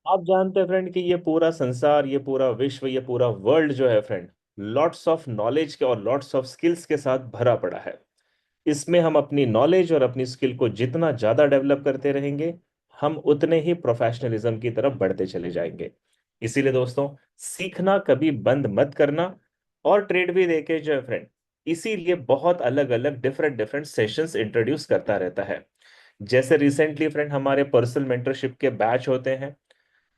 आप जानते हैं फ्रेंड कि ये पूरा संसार, ये पूरा विश्व, ये पूरा वर्ल्ड जो है फ्रेंड, लॉट्स ऑफ नॉलेज के और लॉट्स ऑफ स्किल्स के साथ भरा पड़ा है। इसमें हम अपनी नॉलेज और अपनी स्किल को जितना ज्यादा डेवलप करते रहेंगे, हम उतने ही प्रोफेशनलिज्म की तरफ बढ़ते चले जाएंगे। इसीलिए दोस्तों, सीखना कभी बंद मत करना। और ट्रेड भी देखे जो है फ्रेंड, इसीलिए बहुत अलग अलग डिफरेंट डिफरेंट सेशंस इंट्रोड्यूस करता रहता है। जैसे रिसेंटली फ्रेंड हमारे पर्सनल मेंटरशिप के बैच होते हैं।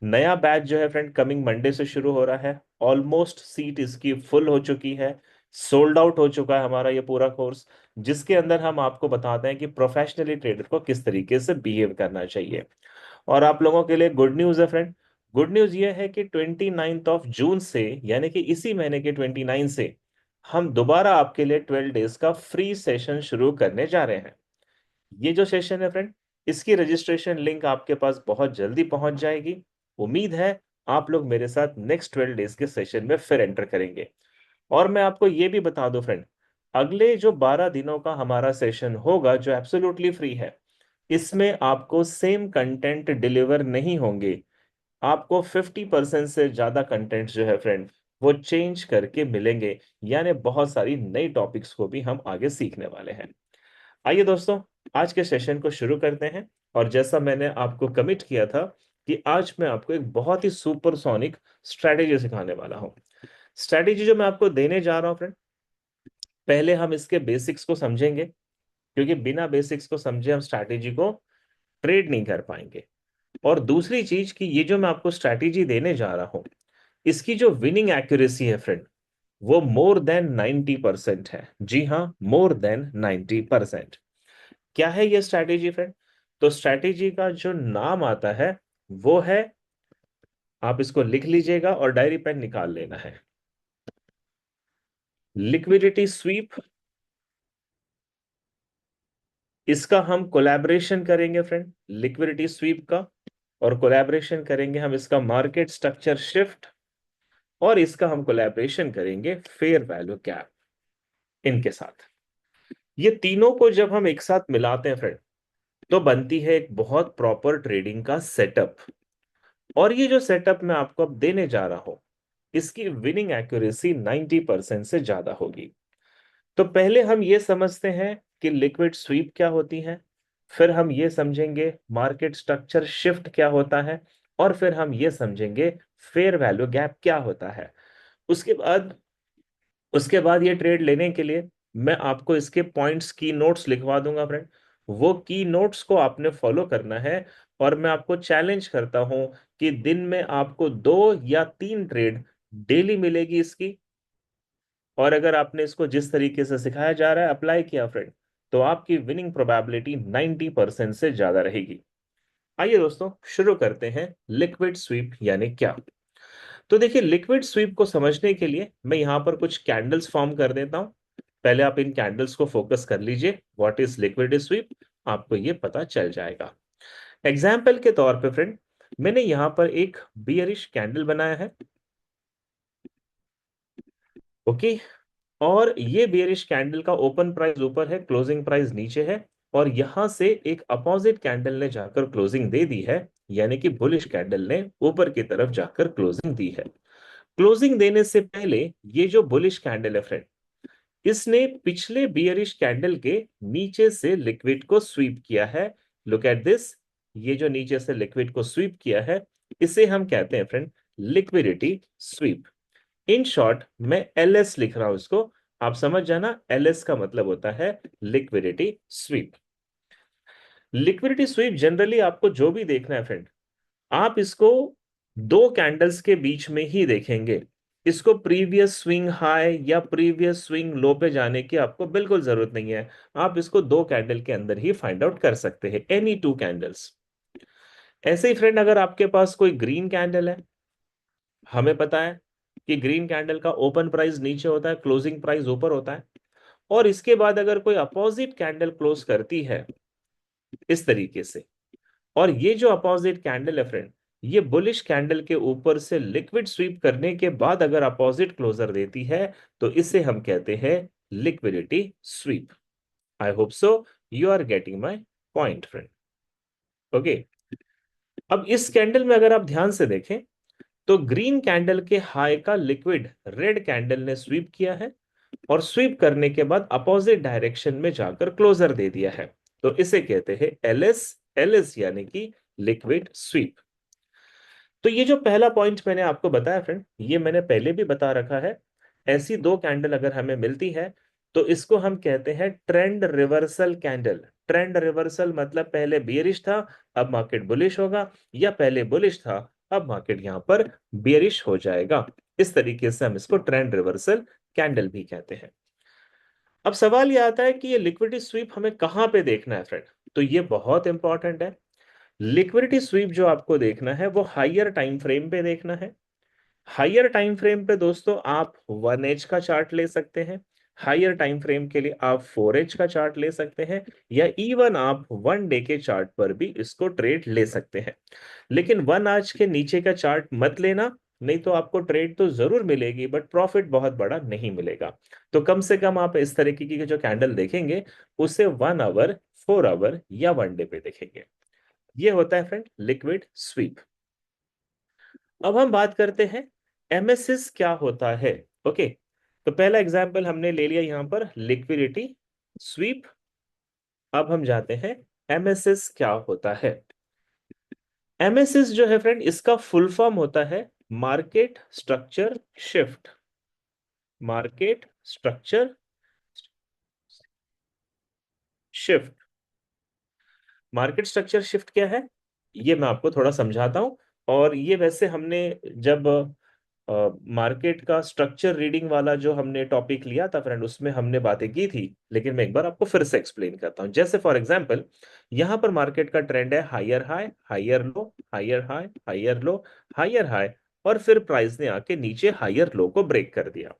नया बैच जो है फ्रेंड कमिंग मंडे से शुरू हो रहा है। ऑलमोस्ट सीट इसकी फुल हो चुकी है। सोल्ड आउट हो चुका है हमारा ये पूरा कोर्स, जिसके अंदर हम आपको बताते हैं कि प्रोफेशनली ट्रेडर को किस तरीके से बिहेव करना चाहिए। और आप लोगों के लिए गुड न्यूज़ है फ्रेंड। गुड न्यूज़ ये है कि 29 ऑफ जून से, यानी कि इसी महीने के 29 से, हम दोबारा आपके लिए 12 डेज का फ्री सेशन शुरू करने जा रहे हैं। ये जो सेशन है फ्रेंड, इसकी रजिस्ट्रेशन लिंक आपके पास बहुत जल्दी पहुंच जाएगी। उम्मीद है आप लोग मेरे साथ नेक्स्ट 12 डेज के सेशन में फिर एंटर करेंगे। और मैं आपको ये भी बता दूं फ्रेंड, अगले जो 12 दिनों का हमारा सेशन होगा जो एब्सोल्युटली फ्री है, इसमें आपको सेम कंटेंट डिलीवर नहीं होंगे। आपको 50% से ज्यादा कंटेंट जो है फ्रेंड, वो चेंज करके मिलेंगे। यानी बहुत सारी नई टॉपिक्स को भी हम आगे सीखने वाले हैं। आइए दोस्तों, आज के सेशन को शुरू करते हैं। और जैसा मैंने आपको कमिट किया था कि आज मैं आपको एक बहुत ही सुपरसोनिक स्ट्रेटेजी सिखाने वाला हूं। स्ट्रेटेजी जो मैं आपको देने जा रहा हूं फ्रेंड, पहले हम इसके बेसिक्स को समझेंगे, क्योंकि बिना बेसिक्स को समझे हम स्ट्रैटेजी को ट्रेड नहीं कर पाएंगे। और दूसरी चीज कि ये जो मैं आपको स्ट्रैटेजी देने जा रहा हूं, इसकी जो विनिंग एक्यूरेसी है फ्रेंड, वो मोर देन 90% है। जी हाँ, मोर देन 90%। क्या है ये स्ट्रैटेजी फ्रेंड? तो स्ट्रैटेजी का जो नाम आता है वो है, आप इसको लिख लीजिएगा और डायरी पेन निकाल लेना है, लिक्विडिटी स्वीप। इसका हम कोलैबोरेशन करेंगे फ्रेंड, लिक्विडिटी स्वीप का। और कोलैबोरेशन करेंगे हम इसका मार्केट स्ट्रक्चर शिफ्ट। और इसका हम कोलैबोरेशन करेंगे फेयर वैल्यू गैप इनके साथ। ये तीनों को जब हम एक साथ मिलाते हैं फ्रेंड, तो बनती है एक बहुत प्रॉपर ट्रेडिंग का सेटअप। और ये जो सेटअप मैं आपको अब देने जा रहा हूं, इसकी विनिंग एक्यूरेसी 90% से ज्यादा होगी। तो पहले हम ये समझते हैं कि लिक्विड स्वीप क्या होती है। फिर हम ये समझेंगे मार्केट स्ट्रक्चर शिफ्ट क्या होता है। और फिर हम ये समझेंगे फेयर वैल्यू गैप क्या होता है। उसके बाद उसके बाद ये ट्रेड लेने के लिए मैं आपको इसके पॉइंट्स की नोट्स लिखवा दूंगा फ्रेंड। वो की नोट्स को आपने फॉलो करना है। और मैं आपको चैलेंज करता हूं कि दिन में आपको 2 या 3 ट्रेड डेली मिलेगी इसकी। और अगर आपने इसको जिस तरीके से सिखाया जा रहा है अप्लाई किया फ्रेंड, तो आपकी विनिंग प्रोबेबिलिटी 90% से ज्यादा रहेगी। आइए दोस्तों, शुरू करते हैं लिक्विड स्वीप यानी क्या। तो देखिए, लिक्विड स्वीप को समझने के लिए मैं यहां पर कुछ कैंडल्स फॉर्म कर देता हूं। पहले आप इन कैंडल्स को फोकस कर लीजिए, व्हाट इज लिक्विड स्वीप, आपको ये पता चल जाएगा। एग्जाम्पल के तौर पे फ्रेंड, मैंने यहां पर एक बियरिश कैंडल बनाया है। ओके। और ये बेयरिश कैंडल का ओपन प्राइस ऊपर है, क्लोजिंग प्राइस नीचे है। और यहां से एक अपोजिट कैंडल ने जाकर क्लोजिंग दे दी है, यानी कि बुलिश कैंडल ने ऊपर की तरफ जाकर क्लोजिंग दी है। क्लोजिंग देने से पहले ये जो बुलिश कैंडल है फ्रेंड, इसने पिछले बियरिश कैंडल के नीचे से लिक्विड को स्वीप किया है। Look at this. ये जो नीचे से लिक्विड को स्वीप किया है, इसे हम कहते हैं friend liquidity sweep. In short मैं एलएस लिख रहा हूं इसको। आप समझ जाना, एलएस का मतलब होता है liquidity SVEEP. Liquidity SVEEP generally आपको जो भी देखना है फ्रेंड, आप इसको 2 कैंडल्स के बीच में ही देखेंगे। इसको प्रीवियस स्विंग हाई या प्रीवियस स्विंग लो पे जाने की आपको बिल्कुल जरूरत नहीं है। आप इसको 2 कैंडल के अंदर ही फाइंड आउट कर सकते हैं, एनी 2 कैंडल्स। ऐसे ही फ्रेंड, अगर आपके पास कोई ग्रीन कैंडल है, हमें पता है कि ग्रीन कैंडल का ओपन प्राइस नीचे होता है, क्लोजिंग प्राइस ऊपर होता है। और इसके बाद अगर कोई अपोजिट कैंडल क्लोज करती है इस तरीके से, और ये जो अपोजिट कैंडल है फ्रेंड, ये बुलिश कैंडल के ऊपर से लिक्विड स्वीप करने के बाद अगर अपोजिट क्लोजर देती है, तो इसे हम कहते हैं liquidity sweep. I hope so you are getting my point friend. Okay. अब इस कैंडल में अगर आप ध्यान से देखें तो ग्रीन कैंडल के हाई का लिक्विड रेड कैंडल ने स्वीप किया है और स्वीप करने के बाद अपोजिट डायरेक्शन में जाकर क्लोजर दे दिया है। तो इसे कहते हैं एलएस। एलएस यानी कि लिक्विड स्वीप। तो ये जो पहला पॉइंट मैंने आपको बताया फ्रेंड, ये मैंने पहले भी बता रखा है। ऐसी दो कैंडल अगर हमें मिलती है तो इसको हम कहते हैं trend reversal candle. Trend reversal मतलब पहले बियरिश था, अब मार्केट बुलिश होगा, या पहले बुलिश था, अब मार्केट यहां पर बियरिश हो जाएगा। इस तरीके से हम इसको ट्रेंड रिवर्सल कैंडल भी कहते हैं। अब सवाल ये आता है कि ये लिक्विडिटी स्वीप हमें कहां पे देखना है फ्रेंड। तो ये बहुत इंपॉर्टेंट है। लिक्विडिटी स्वीप जो आपको देखना है वो हायर टाइम फ्रेम पे देखना है। हायर टाइम फ्रेम पे दोस्तों आप 1H का चार्ट ले सकते हैं। हायर टाइम फ्रेम के लिए आप 4H का चार्ट ले सकते हैं, या इवन आप 1 डे के चार्ट पर भी इसको ट्रेड ले सकते हैं। लेकिन 1 आज के नीचे का चार्ट मत लेना, नहीं तो आपको ट्रेड तो जरूर मिलेगी बट प्रॉफिट बहुत बड़ा नहीं मिलेगा। तो कम से कम आप इस तरीके की जो कैंडल देखेंगे उसे 1 आवर, 4 आवर या 1 डे पे देखेंगे। ये होता है फ्रेंड लिक्विड स्वीप। अब हम बात करते हैं एमएसएस क्या होता है। ओके, तो पहला एग्जांपल हमने ले लिया यहां पर लिक्विडिटी स्वीप। अब हम जाते हैं एमएसएस क्या होता है। एमएसएस जो है फ्रेंड, इसका फुल फॉर्म होता है market structure shift. Market structure shift. Market structure shift क्या है ये मैं आपको थोड़ा समझाता हूं। और ये वैसे हमने जब मार्केट का स्ट्रक्चर रीडिंग वाला जो हमने टॉपिक लिया था फ्रेंड, उसमें हमने बातें की थी, लेकिन मैं एक बार आपको फिर से एक्सप्लेन करता हूं। जैसे फॉर एग्जांपल यहां पर मार्केट का ट्रेंड है higher high, higher low, higher high, higher low, higher high, और फिर प्राइस ने आके नीचे हायर लो को ब्रेक कर दिया।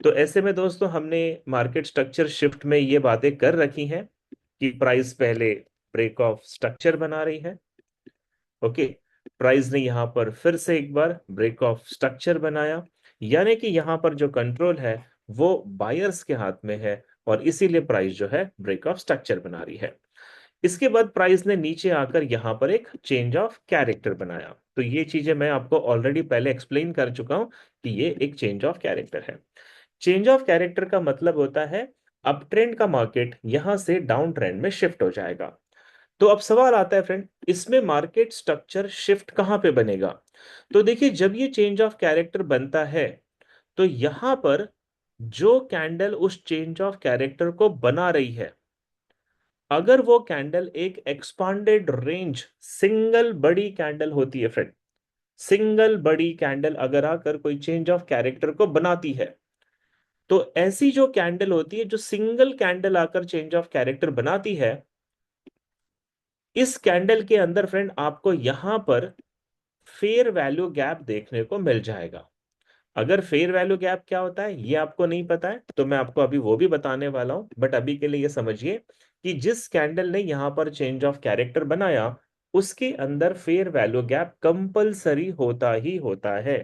तो ऐसे में दोस्तों हमने मार्केट स्ट्रक्चर शिफ्ट में ये बातें कर रखी हैं कि प्राइस पहले ब्रेक ऑफ स्ट्रक्चर बना रही है। ओके, प्राइस ने यहां पर फिर से एक बार ब्रेक ऑफ स्ट्रक्चर बनाया, यानी कि यहां पर जो कंट्रोल है वो बायर्स के हाथ में है, और इसीलिए प्राइस जो है ब्रेक ऑफ स्ट्रक्चर बना रही है। इसके बाद प्राइस ने नीचे आकर यहां पर एक चेंज ऑफ कैरेक्टर बनाया। तो ये चीजें मैं आपको ऑलरेडी पहले एक्सप्लेन कर चुका हूं कि ये एक चेंज ऑफ कैरेक्टर है। चेंज ऑफ कैरेक्टर का मतलब होता है अप ट्रेंड का मार्केट यहां से डाउन ट्रेंड में शिफ्ट हो जाएगा। तो अब सवाल आता है फ्रेंड, इसमें मार्केट स्ट्रक्चर शिफ्ट कहां पे बनेगा। तो देखिए जब ये चेंज ऑफ कैरेक्टर बनता है तो यहां पर जो कैंडल उस चेंज ऑफ कैरेक्टर को बना रही है, अगर वो कैंडल एक एक्सपांडेड रेंज सिंगल बड़ी कैंडल होती है फ्रेंड, सिंगल बड़ी कैंडल अगर आकर कोई चेंज ऑफ कैरेक्टर को बनाती है, तो ऐसी जो कैंडल होती है जो सिंगल कैंडल आकर चेंज ऑफ कैरेक्टर बनाती है, इस कैंडल के अंदर फ्रेंड आपको यहां पर फेयर वैल्यू गैप देखने को मिल जाएगा। अगर फेयर वैल्यू गैप क्या होता है ये आपको नहीं पता है तो मैं आपको अभी वो भी बताने वाला हूं, बट अभी के लिए ये समझिए कि जिस कैंडल ने यहां पर चेंज ऑफ कैरेक्टर बनाया उसके अंदर फेयर वैल्यू गैप कंपलसरी होता ही होता है।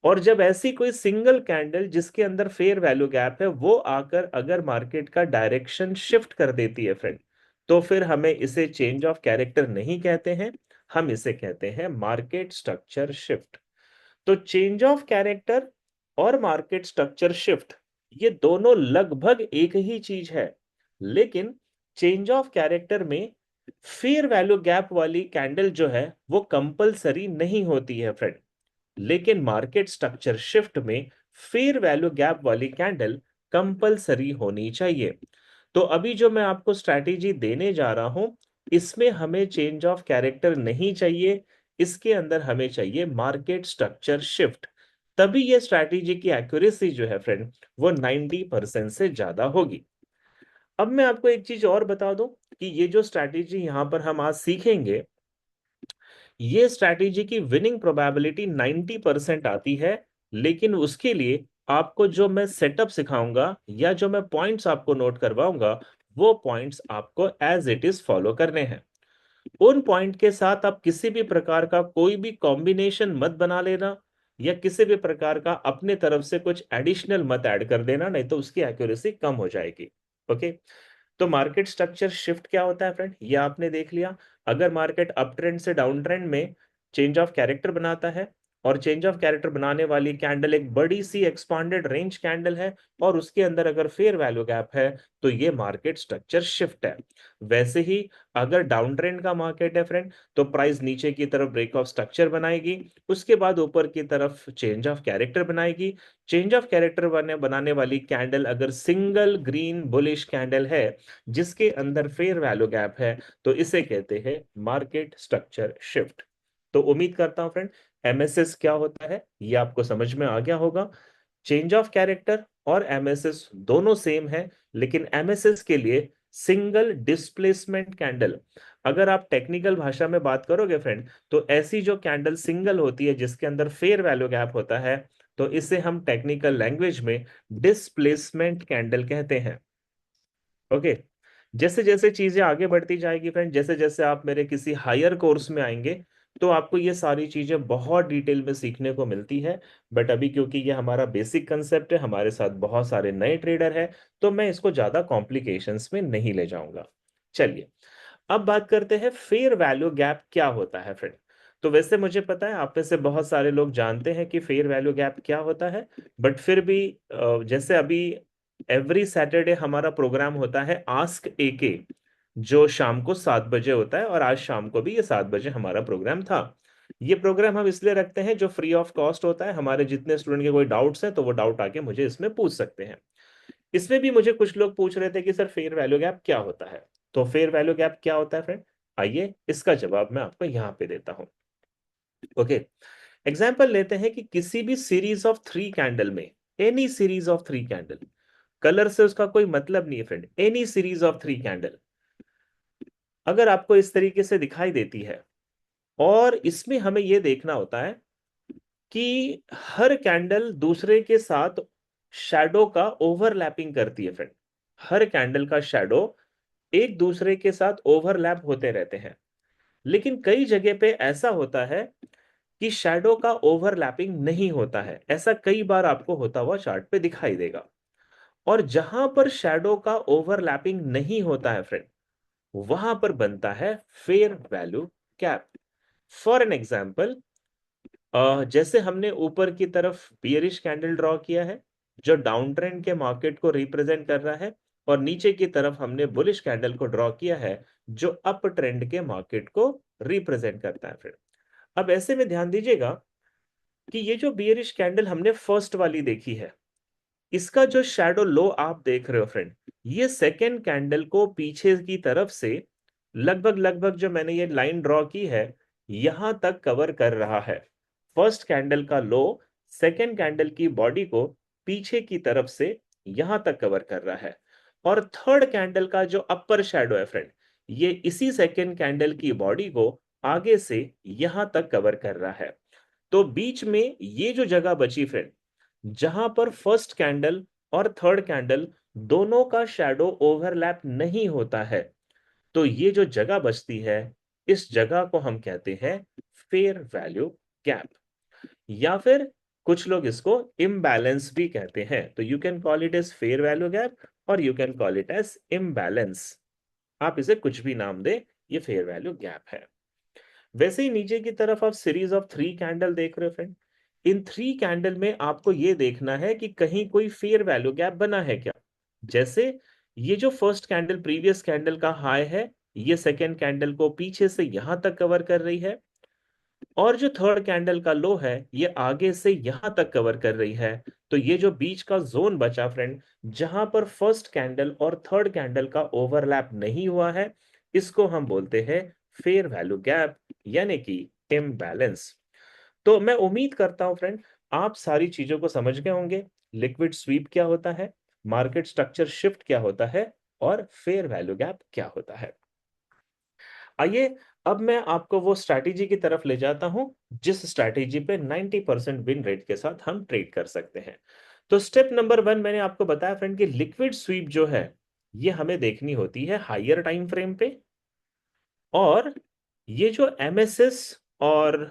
और जब ऐसी कोई सिंगल कैंडल जिसके अंदर फेयर वैल्यू गैप है वो आकर अगर मार्केट का डायरेक्शन शिफ्ट कर देती है फ्रेंड, तो फिर हमें इसे चेंज ऑफ कैरेक्टर नहीं कहते हैं, हम इसे कहते हैं मार्केट स्ट्रक्चर शिफ्ट। तो चेंज ऑफ कैरेक्टर और मार्केट स्ट्रक्चर शिफ्ट ये दोनों लगभग एक ही चीज है, लेकिन चेंज ऑफ कैरेक्टर में फेयर वैल्यू गैप वाली कैंडल जो है वो कंपलसरी नहीं होती है फ्रेंड, लेकिन मार्केट स्ट्रक्चर शिफ्ट में फेयर वैल्यू गैप वाली कैंडल कंपलसरी होनी चाहिए। तो अभी जो मैं आपको स्ट्रैटेजी देने जा रहा हूं इसमें हमें चेंज ऑफ कैरेक्टर नहीं चाहिए, इसके अंदर हमें चाहिए मार्केट स्ट्रक्चर शिफ्ट। तभी ये स्ट्रैटेजी की एक्यूरेसी जो है फ्रेंड वो 90% से ज्यादा होगी। अब मैं आपको एक चीज और बता दूं कि ये जो स्ट्रैटेजी यहां पर हम आज सीखेंगे, ये स्ट्रैटेजी की विनिंग प्रोबेबिलिटी 90% आती है, लेकिन उसके लिए आपको जो मैं सेटअप सिखाऊंगा या जो मैं पॉइंट्स आपको नोट करवाऊंगा वो पॉइंट्स आपको एज इट इज फॉलो करने हैं। उन पॉइंट के साथ आप किसी भी प्रकार का कोई भी कॉम्बिनेशन मत बना लेना, या किसी भी प्रकार का अपने तरफ से कुछ एडिशनल मत ऐड कर देना, नहीं तो उसकी एक्यूरेसी कम हो जाएगी। ओके, तो मार्केट स्ट्रक्चर शिफ्ट क्या होता है फ्रेंड, ये आपने देख लिया। अगर मार्केट अप ट्रेंड से डाउन ट्रेंड में चेंज ऑफ कैरेक्टर बनाता है, और चेंज ऑफ कैरेक्टर बनाने वाली कैंडल एक बड़ी सी एक्सपांडेड रेंज कैंडल है, और उसके अंदर अगर फेयर वैल्यू गैप है, तो ये मार्केट स्ट्रक्चर शिफ्ट है। वैसे ही अगर डाउन ट्रेंड का मार्केट है फ्रेंड, तो प्राइस नीचे की तरफ ब्रेक ऑफ स्ट्रक्चर बनाएगी, उसके बाद ऊपर की तरफ चेंज ऑफ कैरेक्टर बनाएगी। चेंज ऑफ कैरेक्टर बनाने वाली कैंडल अगर सिंगल ग्रीन बुलिश कैंडल है, जिसके अंदर फेयर वैल्यू गैप है, तो इसे कहते हैं मार्केट स्ट्रक्चर शिफ्ट। तो उम्मीद करता हूं फ्रेंड, एमएसएस क्या होता है ये आपको समझ में आ गया होगा। चेंज ऑफ कैरेक्टर और एमएसएस दोनों सेम है, लेकिन एमएसएस के लिए सिंगल डिस्प्लेसमेंट कैंडल, अगर आप टेक्निकल भाषा में बात करोगे फ्रेंड, तो ऐसी जो कैंडल सिंगल होती है जिसके अंदर फेयर वैल्यू गैप होता है, तो इसे हम टेक्निकल लैंग्वेज में डिस्प्लेसमेंट कैंडल कहते हैं। ओके। जैसे जैसे चीजें आगे बढ़ती जाएगी फ्रेंड, जैसे जैसे आप मेरे किसी हायर कोर्स में आएंगे, तो आपको ये सारी चीजें बहुत डिटेल में सीखने को मिलती है। बट अभी क्योंकि ये हमारा बेसिक कंसेप्ट है, हमारे साथ बहुत सारे नए ट्रेडर हैं, तो मैं इसको ज्यादा कॉम्प्लिकेशंस में नहीं ले जाऊंगा। चलिए, अब बात करते हैं फेयर वैल्यू गैप क्या होता है फ्रेंड। तो वैसे मुझे पता है आप में से बहुत सारे लोग जानते हैं कि फेयर वैल्यू गैप क्या होता है, बट फिर भी जैसे अभी एवरी सैटरडे हमारा प्रोग्राम होता है आस्क एके, जो शाम को 7 बजे होता है, और आज शाम को भी ये 7 बजे हमारा प्रोग्राम था। ये प्रोग्राम हम इसलिए रखते हैं, जो फ्री ऑफ कॉस्ट होता है। हमारे जितने स्टूडेंट के कोई डाउट्स हैं, तो वो डाउट आके मुझे इसमें पूछ सकते हैं। इसमें भी मुझे कुछ लोग पूछ रहे थे कि सर फेयर वैल्यू गैप क्या होता है। तो फेयर वैल्यू गैप क्या होता है फ्रेंड, आइए इसका जवाब मैं आपको यहां पे देता हूं। ओके। एग्जाम्पल लेते हैं कि किसी भी सीरीज ऑफ 3 कैंडल में, any series of 3 candle, colour से उसका कोई मतलब नहीं है friend, any series of 3 candle अगर आपको इस तरीके से दिखाई देती है, और इसमें हमें यह देखना होता है कि हर कैंडल दूसरे के साथ शैडो का ओवरलैपिंग करती है फ्रेंड। हर कैंडल का शैडो एक दूसरे के साथ ओवरलैप होते रहते हैं। लेकिन कई जगह पे ऐसा होता है कि शैडो का ओवरलैपिंग नहीं होता है। ऐसा कई बार आपको होता हुआ चार्ट पे दिखाई देगा। और जहां पर शैडो का ओवरलैपिंग नहीं होता है फ्रेंड, वहां पर बनता है fair value gap. For an example, जैसे हमने ऊपर की तरफ बियरिश कैंडल ड्रॉ किया है, जो डाउन ट्रेंड के मार्केट को रिप्रेजेंट कर रहा है, और नीचे की तरफ हमने बुलिश कैंडल को ड्रॉ किया है, जो अप ट्रेंड के मार्केट को रिप्रेजेंट करता है फ्रेंड। अब ऐसे में ध्यान दीजिएगा कि ये जो बियरिश कैंडल हमने फर्स्ट वाली देखी है, इसका जो शैडो लो आप देख रहे हो फ्रेंड, ये सेकेंड कैंडल को पीछे की तरफ से लगभग लगभग जो मैंने ये लाइन ड्रॉ की है, यहां तक कवर कर रहा है। फर्स्ट कैंडल का लो सेकेंड कैंडल की बॉडी को पीछे की तरफ से यहां तक कवर कर रहा है। और थर्ड कैंडल का जो अपर शैडो है फ्रेंड, ये इसी सेकेंड कैंडल की बॉडी को आगे से यहां तक कवर कर रहा है। तो बीच में ये जो जगह बची फ्रेंड, जहां पर फर्स्ट कैंडल और थर्ड कैंडल दोनों का शैडो ओवरलैप नहीं होता है, तो ये जो जगह बचती है, इस जगह को हम कहते हैं फेयर वैल्यू गैप, या फिर कुछ लोग इसको इम्बैलेंस भी कहते हैं। तो you can call it as fair value gap, और you can call it as imbalance. आप इसे कुछ भी नाम दे, ये फेयर वैल्यू गैप है। वैसे ही नीचे की तरफ आप सीरीज ऑफ 3 कैंडल देख रहे हो फ्रेंड। इन 3 कैंडल में आपको यह देखना है कि कहीं कोई फेयर वैल्यू गैप बना है क्या। जैसे ये जो फर्स्ट कैंडल प्रीवियस कैंडल का हाई है, ये सेकेंड कैंडल को पीछे से यहां तक कवर कर रही है, और जो थर्ड कैंडल का लो है, ये आगे से यहां तक कवर कर रही है। तो ये जो बीच का जोन बचा फ्रेंड, जहां पर फर्स्ट कैंडल और थर्ड कैंडल का ओवरलैप नहीं हुआ है, इसको हम बोलते हैं फेयर वैल्यू गैप, यानी कि इम्बैलेंस। तो मैं उम्मीद करता हूं फ्रेंड, आप सारी चीजों को समझ गए होंगे। लिक्विड स्वीप क्या होता है, मार्केट स्ट्रक्चर शिफ्ट क्या होता है, और फेयर वैल्यू गैप क्या होता है। आइए, अब मैं आपको वो स्ट्रैटेजी की तरफ ले जाता हूं, जिस स्ट्रैटेजी पे 90% विन रेट के साथ हम ट्रेड कर सकते हैं। तो स्टेप नंबर 1 मैंने आपको बताया फ्रेंड कि लिक्विड स्वीप जो है, ये हमें देखनी होती है हायर टाइम फ्रेम पे, और ये जो एमएसएस और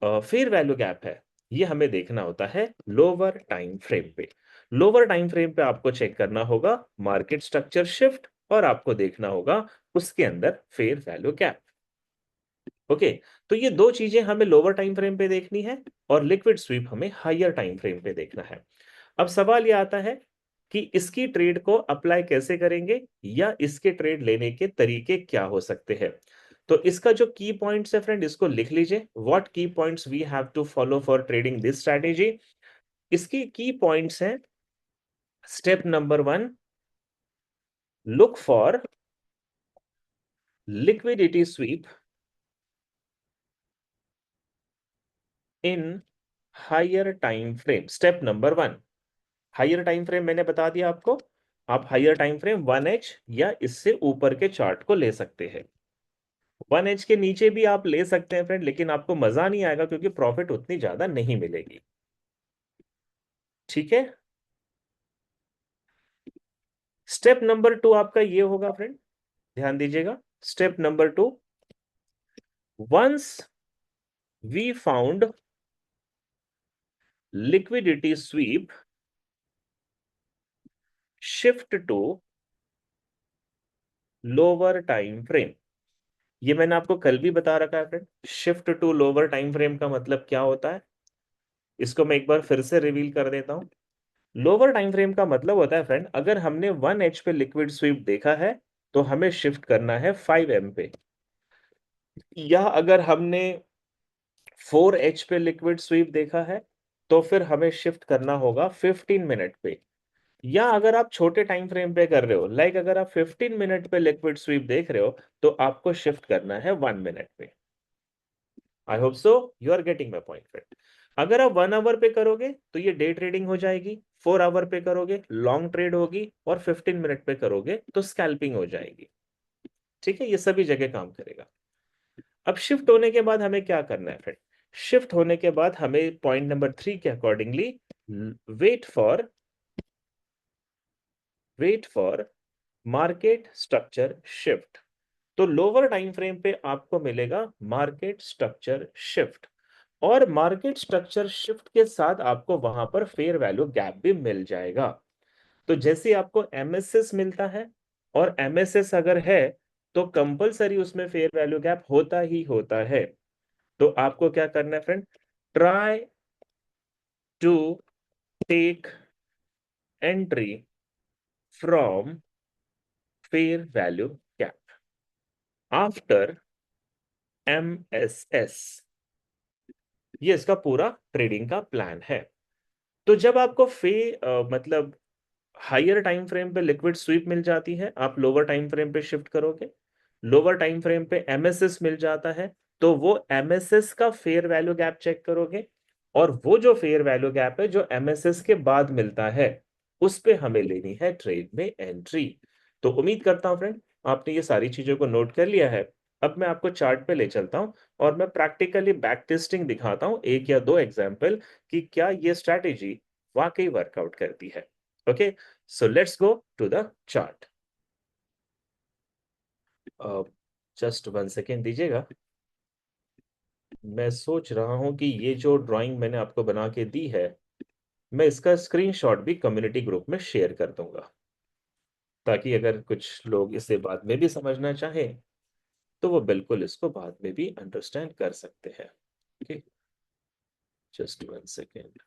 फेयर वैल्यू गैप है, ये हमें देखना होता है लोअर टाइम फ्रेम पे। लोअर टाइम फ्रेम पे आपको चेक करना होगा मार्केट स्ट्रक्चर शिफ्ट, और आपको देखना होगा उसके अंदर फेयर वैल्यू गैप। ओके, तो ये दो चीजें हमें लोअर टाइम फ्रेम पे देखनी है, और लिक्विड स्वीप हमें हायर टाइम फ्रेम पे देखना है। अब सवाल ये आता है कि इसकी ट्रेड को अप्लाई कैसे करेंगे, या इसके ट्रेड लेने के तरीके क्या हो सकते हैं। तो इसका जो की पॉइंट्स है फ्रेंड, इसको लिख लीजिए। What key points we have to follow for trading this strategy. इसकी की पॉइंट्स हैं, step number 1, look for liquidity sweep in higher time frame. Step number 1, higher time frame मैंने बता दिया आपको। आप हायर टाइम फ्रेम 1H या इससे ऊपर के चार्ट को ले सकते हैं। 1H के नीचे भी आप ले सकते हैं फ्रेंड, लेकिन आपको मजा नहीं आएगा क्योंकि प्रॉफिट उतनी ज्यादा नहीं मिलेगी। ठीक है। स्टेप नंबर 2 आपका ये होगा फ्रेंड, ध्यान दीजिएगा। Step number 2, once we found liquidity sweep shift to lower time frame. ये मैंने आपको कल भी बता रखा है friend, shift to lower time frame का मतलब क्या होता है। इसको मैं एक बार फिर से रिवील कर देता हूं। लोअर टाइम फ्रेम का मतलब होता है फ्रेंड, अगर हमने 1H पे लिक्विड स्वीप देखा है तो हमें शिफ्ट करना है 5M पे, या अगर हमने 4H पे लिक्विड स्वीप देखा है तो फिर हमें शिफ्ट करना होगा 15 मिनट पे। या अगर आप छोटे टाइम फ्रेम पे कर रहे हो, लाइक अगर आप 15 मिनट पे लिक्विड स्वीप देख रहे हो, तो आपको शिफ्ट करना है 1 मिनट पे। I hope so you are getting my point friend. अगर आप 1 आवर पे करोगे तो ये डे ट्रेडिंग हो जाएगी, 4 आवर पे करोगे लॉन्ग ट्रेड होगी, और 15 मिनट पे करोगे तो स्कैल्पिंग हो जाएगी। ठीक है, ये सभी जगह काम करेगा। अब शिफ्ट होने के बाद हमें क्या करना है फ्रेंड। शिफ्ट होने के बाद हमें पॉइंट नंबर 3 के accordingly wait for wait for market structure shift. तो लोअर टाइम फ्रेम पे आपको मिलेगा मार्केट स्ट्रक्चर शिफ्ट, और मार्केट स्ट्रक्चर शिफ्ट के साथ आपको वहां पर फेयर वैल्यू गैप भी मिल जाएगा। तो जैसे आपको एमएसएस मिलता है, और एमएसएस अगर है तो कंपलसरी उसमें फेयर वैल्यू गैप होता ही होता है। तो आपको क्या करना है friend, try to take entry from fair value gap after MSS. ये इसका पूरा ट्रेडिंग का प्लान है। तो जब आपको मतलब हायर टाइम फ्रेम पे लिक्विड स्वीप मिल जाती है, आप लोअर टाइम फ्रेम पे शिफ्ट करोगे। लोअर टाइम फ्रेम पे एमएसएस मिल जाता है, तो वो एमएसएस का फेयर वैल्यू गैप चेक करोगे, और वो जो फेयर वैल्यू गैप है जो एमएसएस के बाद मिलता है, उस पे हमें लेनी है ट्रेड में एंट्री। तो उम्मीद करता हूं फ्रेंड आपने ये सारी चीजों को नोट कर लिया है। अब मैं आपको चार्ट पे ले चलता हूं, और मैं प्रैक्टिकली बैक टेस्टिंग दिखाता हूं, एक या दो एग्जाम्पल, कि क्या ये स्ट्रैटेजी वाकई वर्कआउट करती है। Okay, so let's go to the chart. Just 1 second दीजिएगा। मैं सोच रहा हूं कि ये जो ड्राइंग मैंने आपको बना के दी है, मैं इसका स्क्रीनशॉट भी कम्युनिटी ग्रुप में शेयर कर दूंगा, ताकि अगर कुछ लोग इसे बाद में भी समझना चाहें तो वो बिल्कुल इसको बाद में भी अंडरस्टैंड कर सकते हैं। Okay, just 1 second.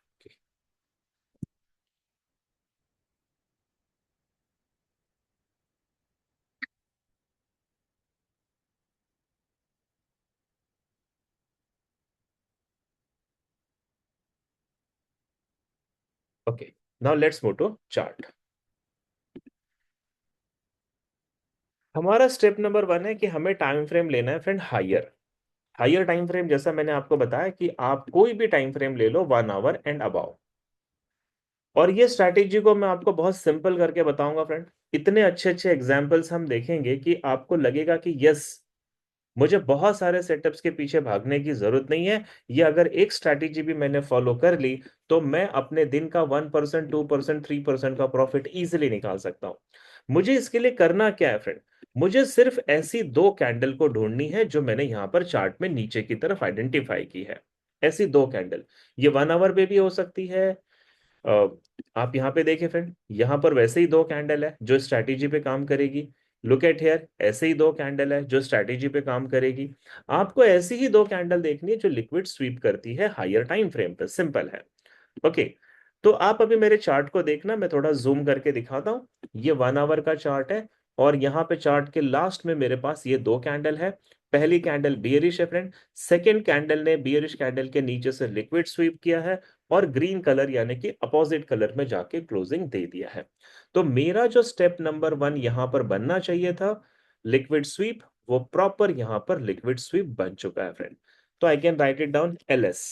Okay, now let's move to chart. हमारा स्टेप नंबर 1 है कि हमें टाइम फ्रेम लेना है friend higher. Higher time frame जैसा मैंने आपको बताया कि आप कोई भी टाइम फ्रेम ले लो 1 आवर एंड अबाउ। और ये स्ट्रैटेजी को मैं आपको बहुत सिंपल करके बताऊंगा फ्रेंड। इतने अच्छे अच्छे एग्जांपल्स हम देखेंगे कि आपको लगेगा कि यस, मुझे बहुत सारे सेटअप्स के पीछे भागने की जरूरत नहीं है। ये अगर एक स्ट्रैटेजी भी मैंने फॉलो कर ली तो मैं अपने दिन का 1%, 2%, 3% का प्रॉफिट इजीली निकाल सकता हूं। मुझे इसके लिए करना क्या है फ्रेंड, मुझे सिर्फ ऐसी दो कैंडल को ढूंढनी है जो मैंने यहां पर चार्ट में नीचे की तरफ आइडेंटिफाई की है। ऐसी दो कैंडल, ये 1 आवर पे भी हो सकती है, आप यहाँ पे देखें फ्रेंड, यहाँ पर वैसे ही दो कैंडल है जो स्ट्रैटेजी पे काम करेगी। लुक एट हियर, ऐसे ही दो कैंडल है जो स्ट्रैटेजी पे काम करेगी। आपको ऐसी ही दो कैंडल देखनी है जो लिक्विड स्वीप करती है हायर टाइम फ्रेम पे। सिंपल है। ओके, तो आप अभी मेरे चार्ट को देखना, मैं थोड़ा जूम करके दिखाता हूँ। ये 1 आवर का चार्ट है, और यहाँ पे चार्ट के लास्ट में मेरे पास ये दो कैंडल है। पहली कैंडल बियरिश है फ्रेंड, सेकेंड कैंडल ने बियरिश कैंडल के नीचे से लिक्विड स्वीप किया है और ग्रीन कलर यानी कि अपोजिट कलर में जाके क्लोजिंग दे दिया है। तो मेरा जो स्टेप नंबर 1 यहां पर बनना चाहिए था, लिक्विड स्वीप, वो प्रॉपर यहां पर लिक्विड स्वीप बन चुका है फ्रेंड। तो I can write it down LS।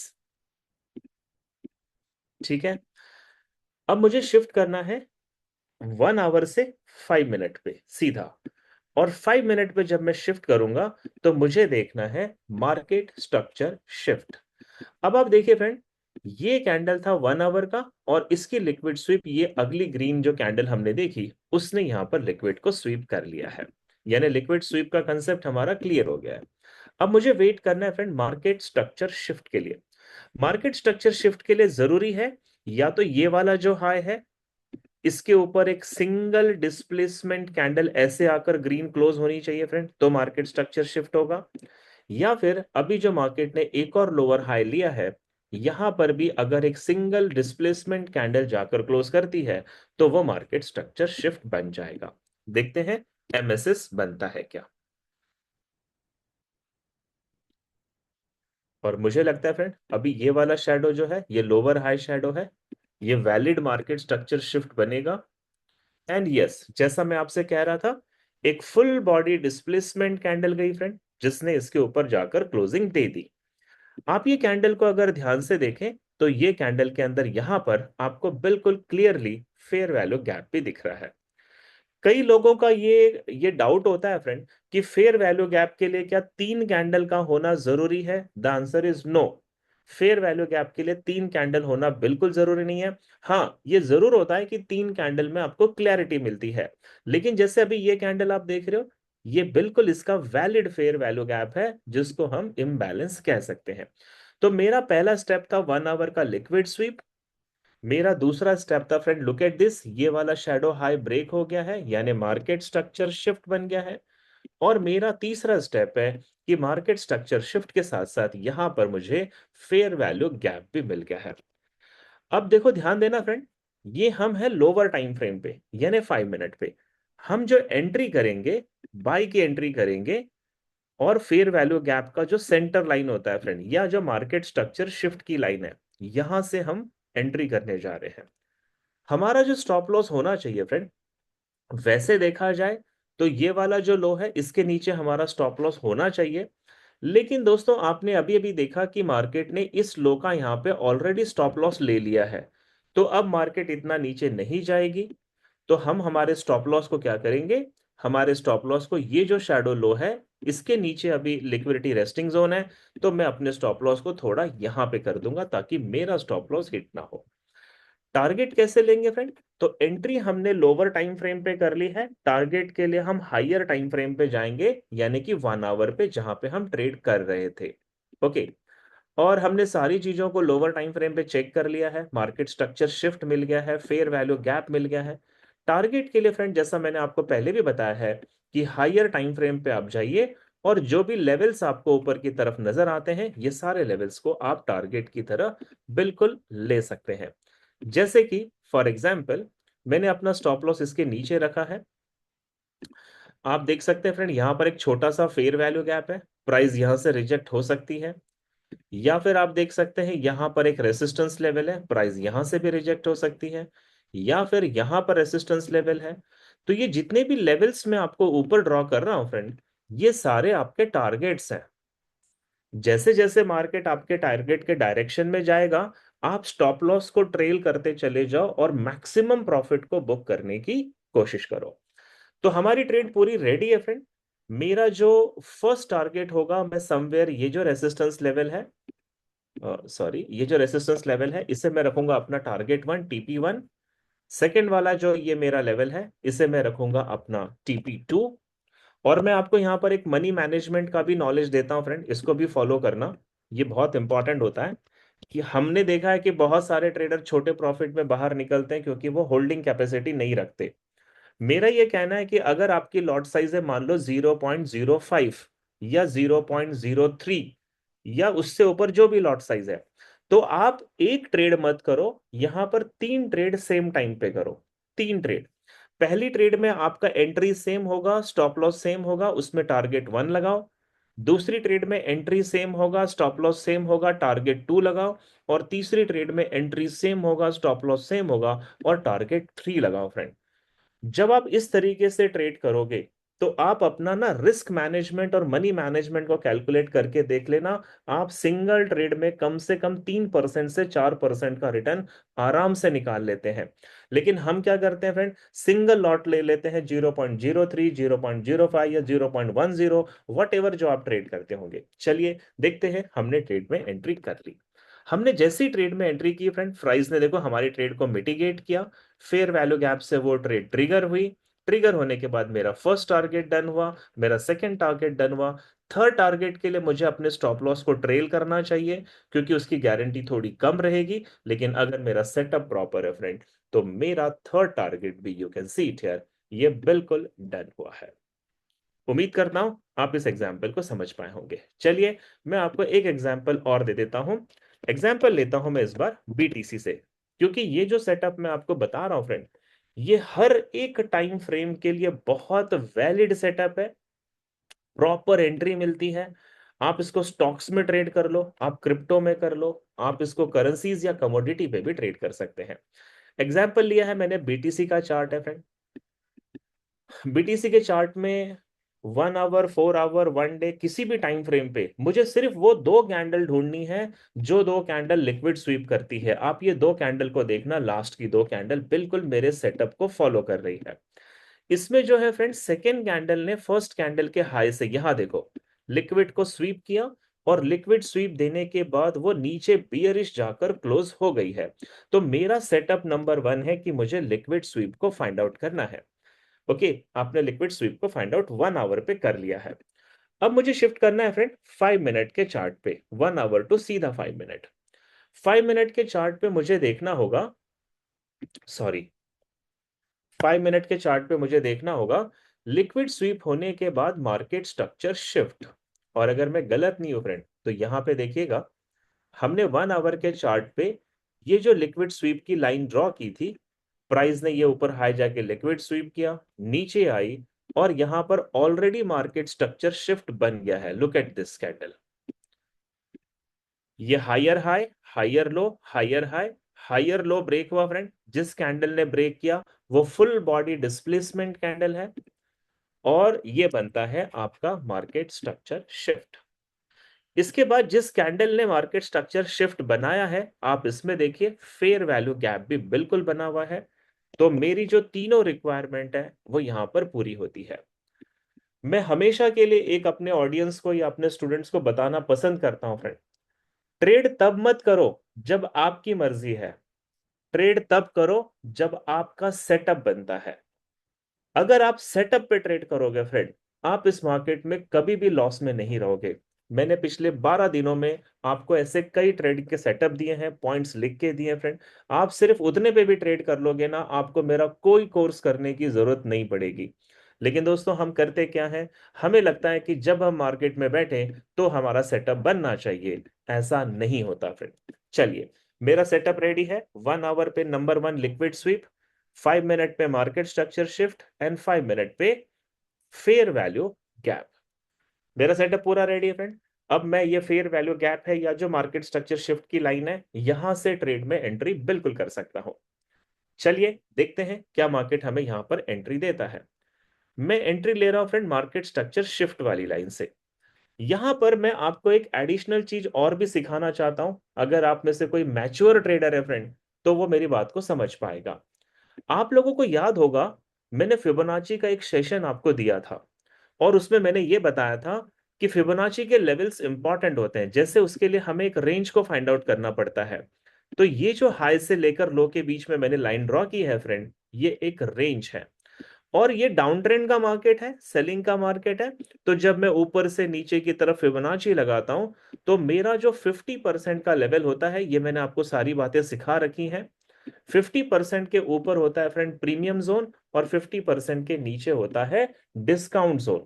ठीक है, अब मुझे शिफ्ट करना है 1 आवर से 5 मिनट पे सीधा। और 5 मिनट पे जब मैं शिफ्ट करूंगा तो मुझे देखना है मार्केट स्ट्रक्चर शिफ्ट। अब आप देखिए फ्रेंड, ये कैंडल था 1 आवर का, और इसकी लिक्विड स्वीप, ये अगली ग्रीन जो कैंडल हमने देखी उसने यहां पर लिक्विड को स्वीप कर लिया है। यानी लिक्विड स्वीप का कंसेप्ट हमारा क्लियर हो गया है। अब मुझे वेट करना है फ्रेंड मार्केट स्ट्रक्चर शिफ्ट के लिए। मार्केट स्ट्रक्चर शिफ्ट के लिए जरूरी है या तो ये वाला जो हाई है, इसके ऊपर एक सिंगल डिस्प्लेसमेंट कैंडल ऐसे आकर ग्रीन क्लोज होनी चाहिए फ्रेंड, तो मार्केट स्ट्रक्चर शिफ्ट होगा। या फिर अभी जो मार्केट ने एक और लोअर हाई लिया है, यहां पर भी अगर एक सिंगल डिस्प्लेसमेंट कैंडल जाकर क्लोज करती है तो वो मार्केट स्ट्रक्चर शिफ्ट बन जाएगा। देखते हैं MSS बनता है क्या। और मुझे लगता है फ्रेंड अभी ये वाला शेडो जो है ये लोअर हाई शेडो है, ये वैलिड मार्केट स्ट्रक्चर शिफ्ट बनेगा। एंड यस, जैसा मैं आपसे कह रहा था, एक फुल बॉडी डिस्प्लेसमेंट कैंडल गई फ्रेंड, जिसने इसके ऊपर जाकर क्लोजिंग दे दी। आप ये कैंडल को अगर ध्यान से देखें तो ये कैंडल के अंदर यहां पर आपको बिल्कुल क्लियरली फेयर वैल्यू गैप भी दिख रहा है। कई लोगों का ये डाउट होता है फ्रेंड कि फेयर वैल्यू गैप के लिए क्या 3 कैंडल का होना जरूरी है? The answer is no. Fair value gap के लिए 3 कैंडल होना बिल्कुल जरूरी नहीं है। हाँ, ये जरूर होता है कि 3 कैंडल में आपको क्लैरिटी मिलती है, लेकिन जैसे अभी ये कैंडल आप देख रहे हो, ये बिल्कुल इसका वैलिड फेयर वैल्यू गैप है, जिसको हम इम्बैलेंस कह सकते हैं। तो मेरा पहला स्टेप था 1 आवर का लिक्विड स्वीप। मेरा दूसरा स्टेप था फ्रेंड, लुक एट दिस, ये वाला शैडो हाई ब्रेक हो गया है, यानी मार्केट स्ट्रक्चर शिफ्ट बन गया है। और मेरा तीसरा स्टेप है कि मार्केट स्ट्रक्चर शिफ्ट के साथ साथ यहां पर मुझे फेयर वैल्यू गैप भी मिल गया है। अब देखो, ध्यान देना फ्रेंड, ये हम है लोअर टाइम फ्रेम पे, यानी 5 मिनट पे। हम जो एंट्री करेंगे, बाई की एंट्री करेंगे, और फेयर वैल्यू गैप का जो सेंटर लाइन होता है फ्रेंड, या जो मार्केट स्ट्रक्चर शिफ्ट की लाइन है, यहां से हम एंट्री करने जा रहे हैं। हमारा जो स्टॉप लॉस होना चाहिए फ्रेंड, वैसे देखा जाए तो ये वाला जो लो है इसके नीचे हमारा स्टॉप लॉस होना चाहिए। लेकिन दोस्तों, आपने अभी अभी देखा कि मार्केट ने इस लो का यहाँ पे ऑलरेडी स्टॉप लॉस ले लिया है, तो अब मार्केट इतना नीचे नहीं जाएगी। तो हम हमारे स्टॉप लॉस को क्या करेंगे, हमारे स्टॉप लॉस को ये जो शैडो लो है इसके नीचे अभी लिक्विडिटी रेस्टिंग जोन है, तो मैं अपने स्टॉप लॉस को थोड़ा यहां पे कर दूंगा ताकि मेरा स्टॉप लॉस हिट ना हो। टारगेट कैसे लेंगे फ्रेंड? तो एंट्री हमने लोअर टाइम फ्रेम पे कर ली है, टारगेट के लिए हम हायर टाइम फ्रेम पे जाएंगे, यानी कि 1 आवर पे जहां पे हम ट्रेड कर रहे थे। ओके, और हमने सारी चीजों को लोअर टाइम फ्रेम पे चेक कर लिया है, मार्केट स्ट्रक्चर शिफ्ट मिल गया है, फेयर वैल्यू गैप मिल गया है। टारगेट के लिए फ्रेंड, जैसा मैंने आपको पहले भी बताया है कि हायर टाइम फ्रेम पे आप जाइए, और जो भी लेवल्स आपको ऊपर की तरफ नजर आते हैं, ये सारे लेवल्स को आप टारगेट की तरह बिल्कुल ले सकते हैं। जैसे कि फॉर एग्जाम्पल, मैंने अपना स्टॉप लॉस इसके नीचे रखा है। आप देख सकते हैं फ्रेंड, यहां पर एक छोटा सा फेयर वैल्यू गैप है, प्राइस यहां से रिजेक्ट हो सकती है। या फिर आप देख सकते हैं यहां पर एक रेसिस्टेंस लेवल है, प्राइस यहां से भी रिजेक्ट हो सकती है। या फिर यहां पर रेसिस्टेंस लेवल है। तो ये जितने भी लेवल्स मैं आपको ऊपर ड्रॉ कर रहा हूं फ्रेंड, ये सारे आपके टारगेट्स हैं। जैसे जैसे मार्केट आपके टारगेट के डायरेक्शन में जाएगा, आप स्टॉप लॉस को ट्रेल करते चले जाओ और मैक्सिमम प्रॉफिट को बुक करने की कोशिश करो। तो हमारी ट्रेड पूरी रेडी है फ्रेंड। मेरा जो फर्स्ट टारगेट होगा, मैं समवेयर ये जो रेसिस्टेंस लेवल है, सॉरी, ये जो रेसिस्टेंस लेवल है इसे मैं रखूंगा अपना टारगेट 1, TP1। सेकेंड वाला जो ये मेरा लेवल है, इसे मैं रखूंगा अपना TP2। और मैं आपको यहाँ पर एक मनी मैनेजमेंट का भी नॉलेज देता हूँ फ्रेंड, इसको भी फॉलो करना, ये बहुत इंपॉर्टेंट होता है। कि हमने देखा है कि बहुत सारे ट्रेडर छोटे प्रॉफिट में बाहर निकलते हैं क्योंकि वो होल्डिंग कैपेसिटी नहीं रखते। मेरा ये कहना है कि अगर आपकी लॉट साइज है मान लो 0.05 या 0.03 या उससे ऊपर जो भी लॉट साइज है, तो आप एक ट्रेड मत करो, यहां पर तीन ट्रेड सेम टाइम पे करो। तीन ट्रेड। पहली ट्रेड में आपका एंट्री सेम होगा, स्टॉप लॉस सेम होगा, उसमें टारगेट 1 लगाओ। दूसरी ट्रेड में एंट्री सेम होगा, स्टॉप लॉस सेम होगा, टारगेट 2 लगाओ। और तीसरी ट्रेड में एंट्री सेम होगा, स्टॉप लॉस सेम होगा और टारगेट 3 लगाओ फ्रेंड। जब आप इस तरीके से ट्रेड करोगे तो आप अपना ना रिस्क मैनेजमेंट और मनी मैनेजमेंट को कैलकुलेट करके देख लेना। आप सिंगल ट्रेड में कम से कम 3% से 4% का रिटर्न आराम से निकाल लेते हैं। लेकिन हम क्या करते हैं फ्रेंड, सिंगल लॉट ले लेते हैं 0.03, 0.05 या 0.10, वट एवर जो आप ट्रेड करते होंगे। चलिए देखते हैं, हमने ट्रेड में एंट्री कर ली। हमने जैसी ट्रेड में एंट्री की फ्रेंड, प्राइस ने देखो हमारी ट्रेड को मिटिगेट किया। फेयर वैल्यू गैप से वो ट्रेड ट्रिगर हुई। ट्रिगर होने के बाद मेरा फर्स्ट टारगेट डन हुआ, मेरा सेकंड टारगेट डन हुआ। थर्ड टारगेट के लिए मुझे अपने स्टॉप लॉस को ट्रेल करना चाहिए क्योंकि उसकी गारंटी थोड़ी कम रहेगी। लेकिन अगर मेरा सेटअप प्रॉपर है फ्रेंड, तो मेरा थर्ड टारगेट भी, you can see it here, ये बिल्कुल डन हुआ है। उम्मीद करता हूं आप इस एग्जाम्पल को समझ पाए होंगे। चलिए मैं आपको एक एग्जाम्पल और दे देता हूं। एग्जाम्पल लेता हूं मैं इस बार बीटीसी से, क्योंकि ये जो सेटअप मैं आपको बता रहा हूं फ्रेंड, ये हर एक टाइम फ्रेम के लिए बहुत वैलिड सेटअप है। प्रॉपर एंट्री मिलती है। आप इसको स्टॉक्स में ट्रेड कर लो, आप क्रिप्टो में कर लो, आप इसको करेंसीज या कमोडिटी पे भी ट्रेड कर सकते हैं। एग्जाम्पल लिया है मैंने बीटीसी का चार्ट है फ्रेंड। बीटीसी के चार्ट में 1 आवर, 4 आवर, 1 डे, किसी भी टाइम फ्रेम पे मुझे सिर्फ वो दो कैंडल ढूंढनी है जो दो कैंडल लिक्विड स्वीप करती है। आप ये दो कैंडल को देखना, लास्ट की दो कैंडल बिल्कुल मेरे सेटअप को फॉलो कर रही है। इसमें जो है फ्रेंड, सेकेंड कैंडल ने फर्स्ट कैंडल के हाई से, यहां देखो, लिक्विड को स्वीप किया और लिक्विड स्वीप देने के बाद वो नीचे बियरिश जाकर क्लोज हो गई है। तो मेरा सेटअप नंबर 1 है कि मुझे लिक्विड स्वीप को फाइंड आउट करना है। ओके, आपने लिक्विड स्वीप को फाइंड आउट 1 आवर पे कर लिया है। अब मुझे शिफ्ट करना है फ्रेंड 5 मिनट के चार्ट पे, 1 आवर टू सीधा 5 मिनट। 5 मिनट के चार्ट पे मुझे देखना होगा, सॉरी, 5 मिनट के चार्ट पे मुझे देखना होगा लिक्विड स्वीप होने के बाद मार्केट स्ट्रक्चर शिफ्ट। और अगर मैं गलत नहीं हूं फ्रेंड, तो यहां पे देखिएगा, हमने 1 आवर के चार्ट पे ये जो लिक्विड स्वीप की लाइन ड्रॉ की थी, प्राइस ने ये ऊपर हाई जाके लिक्विड स्वीप किया, नीचे आई, और यहां पर ऑलरेडी मार्केट स्ट्रक्चर शिफ्ट बन गया है। लुक एट दिस कैंडल, ये higher high, higher low, higher high, higher low break हुआ फ्रेंड। जिस कैंडल ने ब्रेक किया वो फुल बॉडी डिस्प्लेसमेंट कैंडल है, और ये बनता है आपका मार्केट स्ट्रक्चर शिफ्ट। इसके बाद जिस कैंडल ने मार्केट स्ट्रक्चर शिफ्ट बनाया है, आप इसमें देखिए फेयर वैल्यू गैप भी बिल्कुल बना हुआ है। तो मेरी जो तीनों रिक्वायरमेंट है वो यहां पर पूरी होती है। मैं हमेशा के लिए एक अपने ऑडियंस को या अपने स्टूडेंट्स को बताना पसंद करता हूं फ्रेंड, ट्रेड तब मत करो जब आपकी मर्जी है, ट्रेड तब करो जब आपका सेटअप बनता है। अगर आप सेटअप पे ट्रेड करोगे फ्रेंड, आप इस मार्केट में कभी भी लॉस में नहीं रहोगे। मैंने पिछले 12 दिनों में आपको ऐसे कई ट्रेड के सेटअप दिए हैं, पॉइंट्स लिख के दिए हैं फ्रेंड। आप सिर्फ उतने पे भी ट्रेड कर लोगे ना, आपको मेरा कोई कोर्स करने की जरूरत नहीं पड़ेगी। लेकिन दोस्तों, हम करते क्या है, हमें लगता है कि जब हम मार्केट में बैठे तो हमारा सेटअप बनना चाहिए। ऐसा नहीं होता फ्रेंड। चलिए, मेरा सेटअप रेडी है। 1 आवर पे नंबर 1 लिक्विड स्वीप, 5 मिनट पे market structure shift, and 5 minute पे फेयर वैल्यू गैप। मेरा सेटअप पूरा रेडी है फ्रेंड। अब मैं ये फेयर वैल्यू गैप है या जो मार्केट स्ट्रक्चर शिफ्ट की लाइन है, यहां से ट्रेड में एंट्री बिल्कुल कर सकता हूं। चलिए देखते हैं क्या मार्केट हमें यहां पर एंट्री देता है। मैं एंट्री ले रहा हूं फ्रेंड मार्केट स्ट्रक्चर शिफ्ट वाली लाइन से। यहां पर मैं आपको एक एडिशनल चीज और भी सिखाना चाहता हूं। अगर आप में से कोई मैच्योर ट्रेडर है फ्रेंड, तो वो मेरी बात को समझ पाएगा। आप लोगों को याद होगा, मैंने फिबोनाची का एक सेशन आपको दिया था, और उसमें मैंने ये बताया था कि फिबोनाची के लेवल्स इंपॉर्टेंट होते हैं। जैसे उसके लिए हमें एक रेंज को फाइंड आउट करना पड़ता है। तो ये जो हाई से लेकर लो के बीच में मैंने लाइन ड्रॉ की है फ्रेंड, ये एक रेंज है। और ये डाउन ट्रेंड का मार्केट है, सेलिंग का मार्केट है। तो जब मैं ऊपर से नीचे की तरफ फिबोनाची लगाता हूं, तो मेरा जो 50% का लेवल होता है, ये मैंने आपको सारी बातें सिखा रखी हैं। 50% के ऊपर होता है फ्रेंड प्रीमियम जोन, और 50% के नीचे होता है डिस्काउंट जोन।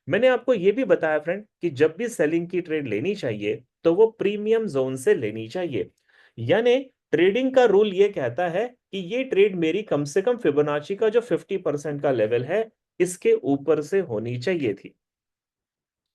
मैंने आपको यह भी बताया फ्रेंड कि जब भी सेलिंग की ट्रेड लेनी चाहिए तो वो प्रीमियम जोन से लेनी चाहिए। यानी ट्रेडिंग का रूल ये कहता है कि ये ट्रेड मेरी कम से कम फिबोनाची का जो 50% का लेवल है, इसके ऊपर से होनी चाहिए थी।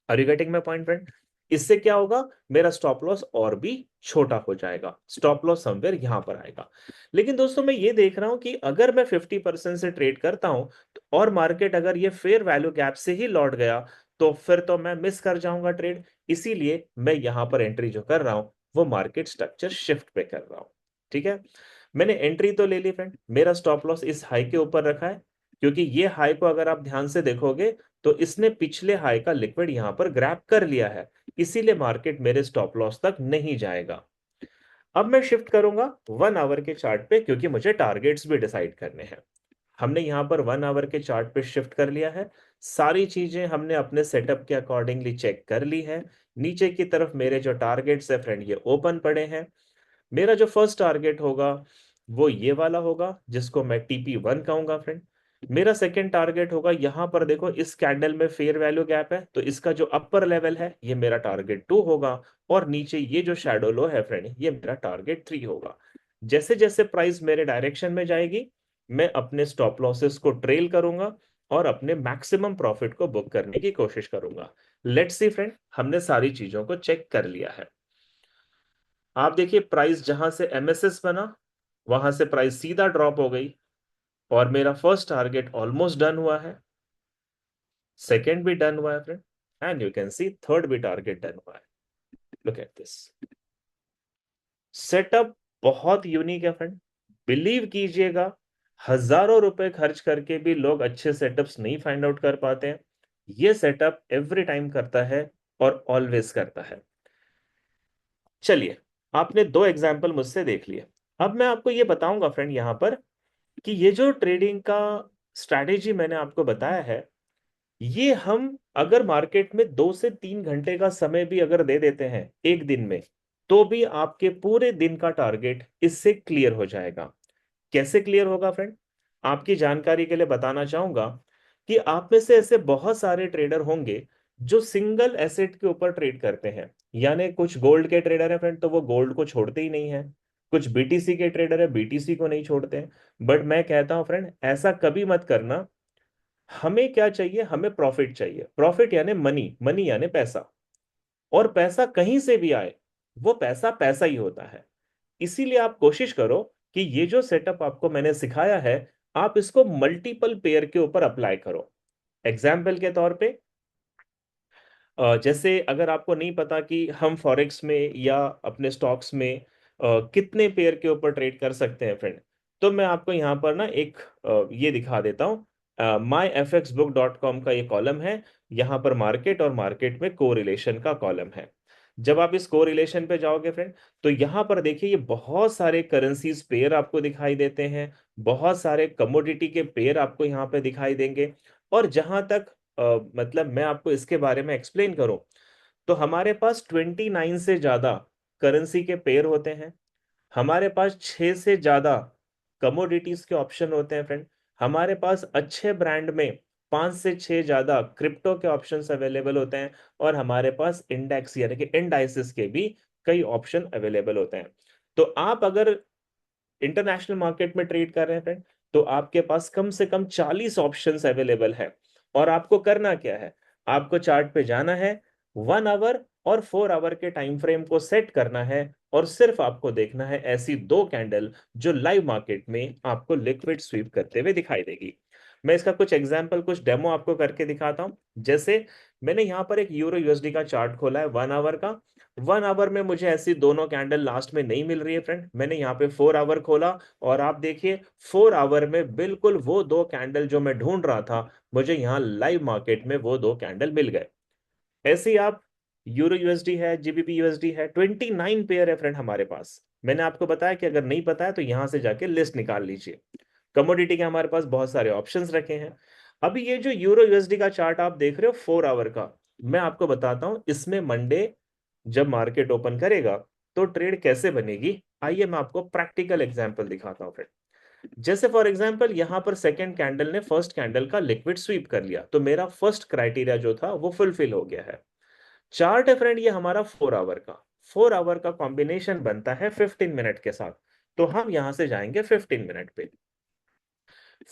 Are you getting my point friend? इससे क्या होगा, मेरा स्टॉप लॉस और भी छोटा हो जाएगा, स्टॉप लॉस समवेयर यहां पर आएगा। लेकिन दोस्तों मैं ये देख रहा हूं कि अगर मैं 50% से ट्रेड करता हूं और मार्केट अगर ये फेयर वैल्यू गैप से ही लौट गया, तो फिर तो मैं मिस कर जाऊंगा ट्रेड। इसीलिए मैं यहां पर एंट्री जो कर रहा हूं, वो मार्केट स्ट्रक्चर शिफ्ट पे कर रहा हूं। ठीक है, मैंने एंट्री तो ले ली फ्रेंड, मेरा स्टॉप लॉस इस हाई के ऊपर रखा है, क्योंकि ये हाई को अगर आप ध्यान से देखोगे तो इसने पिछले हाई का लिक्विड यहां पर ग्रैब कर लिया है, इसीलिए मार्केट मेरे स्टॉप लॉस तक नहीं जाएगा। अब मैं शिफ्ट करूंगा 1 आवर के चार्ट पे, क्योंकि मुझे टारगेट्स भी डिसाइड करने हैं। हमने यहां पर 1 आवर के चार्ट पे शिफ्ट कर लिया है। सारी चीजें हमने अपने सेटअप के अकॉर्डिंगली चेक कर ली है। नीचे की तरफ मेरे जो टारगेट्स है फ्रेंड, ये ओपन पड़े हैं। मेरा जो फर्स्ट टारगेट होगा वो ये वाला होगा, जिसको मैं TP1 कहूंगा फ्रेंड। मेरा सेकंड टारगेट होगा, यहां पर देखो इस कैंडल में फेयर वैल्यू गैप है, तो इसका जो अपर लेवल है ये मेरा टारगेट 2 होगा। और नीचे ये जो शैडो लो है फ्रेंड, ये मेरा टारगेट 3 होगा। जैसे जैसे प्राइस मेरे डायरेक्शन में जाएगी, मैं अपने स्टॉप लॉसेस को ट्रेल करूंगा और अपने मैक्सिमम प्रॉफिट को बुक करने की कोशिश करूंगा। लेट्स सी फ्रेंड, हमने सारी चीजों को चेक कर लिया है। आप देखिए प्राइस जहां से MSS बना, वहां से प्राइस सीधा ड्रॉप हो गई, और मेरा फर्स्ट टारगेट ऑलमोस्ट डन हुआ है, सेकंड भी डन हुआ है friend, and you can see third भी टारगेट डन हुआ है। लुक एट दिस सेटअप, बहुत यूनिक है फ्रेंड। बिलीव कीजिएगा, हजारों रुपए खर्च करके भी लोग अच्छे सेटअप्स नहीं फाइंड आउट कर पाते हैं। ये सेटअप एवरी टाइम करता है, और ऑलवेज करता है। चलिए, आपने 2 एग्जाम्पल मुझसे देख लिए। अब मैं आपको ये बताऊंगा फ्रेंड यहां पर कि ये जो ट्रेडिंग का स्ट्रैटेजी मैंने आपको बताया है, ये हम अगर मार्केट में 2 से 3 घंटे का समय भी अगर दे देते हैं एक दिन में, तो भी आपके पूरे दिन का टारगेट इससे क्लियर हो जाएगा। कैसे क्लियर होगा फ्रेंड? आपकी जानकारी के लिए बताना चाहूंगा कि आप में से ऐसे बहुत सारे ट्रेडर होंगे जो सिंगल एसेट के ऊपर ट्रेड करते हैं। यानी कुछ गोल्ड के ट्रेडर है फ्रेंड, तो वो गोल्ड को छोड़ते ही नहीं है। कुछ BTC के ट्रेडर है, BTC को नहीं छोड़ते हैं। बट मैं कहता हूं फ्रेंड, ऐसा कभी मत करना। हमें क्या चाहिए? हमें प्रॉफिट चाहिए। प्रॉफिट यानी मनी, मनी यानी पैसा। और पैसा कहीं से भी आए, वो पैसा पैसा ही होता है। इसीलिए आप कोशिश करो कि ये जो सेटअप आपको मैंने सिखाया है, आप इसको मल्टीपल पेयर के ऊपर अप्लाई करो। एग्जाम्पल के तौर पे, जैसे अगर आपको नहीं पता कि हम फॉरेक्स में या अपने स्टॉक्स में कितने पेयर के ऊपर ट्रेड कर सकते हैं फ्रेंड, तो मैं आपको यहाँ पर ना एक ये दिखा देता हूँ। myfxbook.com का ये कॉलम है। यहाँ पर मार्केट और मार्केट में कोरिलेशन का कॉलम है। जब आप इस कोरिलेशन पे जाओगे फ्रेंड, तो यहाँ पर देखिए ये बहुत सारे करेंसीज पेयर आपको दिखाई देते हैं। बहुत सारे कमोडिटी के पेयर आपको यहाँ पे दिखाई देंगे। और जहां तक मतलब मैं आपको इसके बारे में एक्सप्लेन करूं, तो हमारे पास 29 से ज्यादा करेंसी के पेयर होते हैं। हमारे पास 6 से ज्यादा कमोडिटीज के ऑप्शन होते हैं फ्रेंड। हमारे पास अच्छे ब्रांड में 5 से 6 ज्यादा क्रिप्टो के ऑप्शंस अवेलेबल होते हैं। और हमारे पास इंडेक्स यानी कि इंडाइसिस के भी कई ऑप्शन अवेलेबल होते हैं। तो आप अगर इंटरनेशनल मार्केट में ट्रेड कर रहे हैं फ्रेंड, तो आपके पास कम से कम 40 ऑप्शंस अवेलेबल है। और आपको करना क्या है? आपको चार्ट पे जाना है, 1 आवर और 4 आवर के टाइम फ्रेम को सेट करना है, और सिर्फ आपको देखना है ऐसी 2 कैंडल जो लाइव मार्केट में आपको लिक्विड स्वीप करते हुए दिखाई देगी। मैं इसका कुछ एग्जांपल, कुछ डेमो आपको करके दिखाता हूं। जैसे मैंने यहाँ पर एक यूरो USD का चार्ट खोला है 1 आवर का। 1 आवर में मुझे ऐसी दोनों कैंडल लास्ट में नहीं मिल रही है फ्रेंड। मैंने यहाँ पे 4 आवर खोला, और आप देखिए 4 आवर में बिल्कुल वो 2 कैंडल जो मैं ढूंढ रहा था, मुझे यहाँ लाइव मार्केट में वो 2 कैंडल मिल गए। ऐसे ही आप यूरो USD है, GBP USD है, 29 पेयर है फ्रेंड हमारे पास। मैंने आपको बताया कि अगर नहीं पता है तो यहां से जाके लिस्ट निकाल लीजिए। कमोडिटी के हमारे पास बहुत सारे ऑप्शंस रखे हैं। अभी ये जो यूरो यूएसडी का चार्ट आप देख रहे हो 4 आवर का, मैं आपको बताता हूं इसमें मंडे जब मार्केट ओपन करेगा तो ट्रेड कैसे बनेगी। आइए मैं आपको प्रैक्टिकल एग्जांपल दिखाता हूं फिर। जैसे फॉर एग्जांपल यहां पर सेकंड कैंडल ने फर्स्ट कैंडल का लिक्विड स्वीप कर लिया, तो मेरा फर्स्ट क्राइटेरिया जो था वो फुलफिल हो गया है। चार्ट है फ्रेंड ये हमारा 4 आवर का, 4 आवर का कॉम्बिनेशन बनता है 15 मिनट के साथ। तो हम यहां से जाएंगे 15 मिनट पे।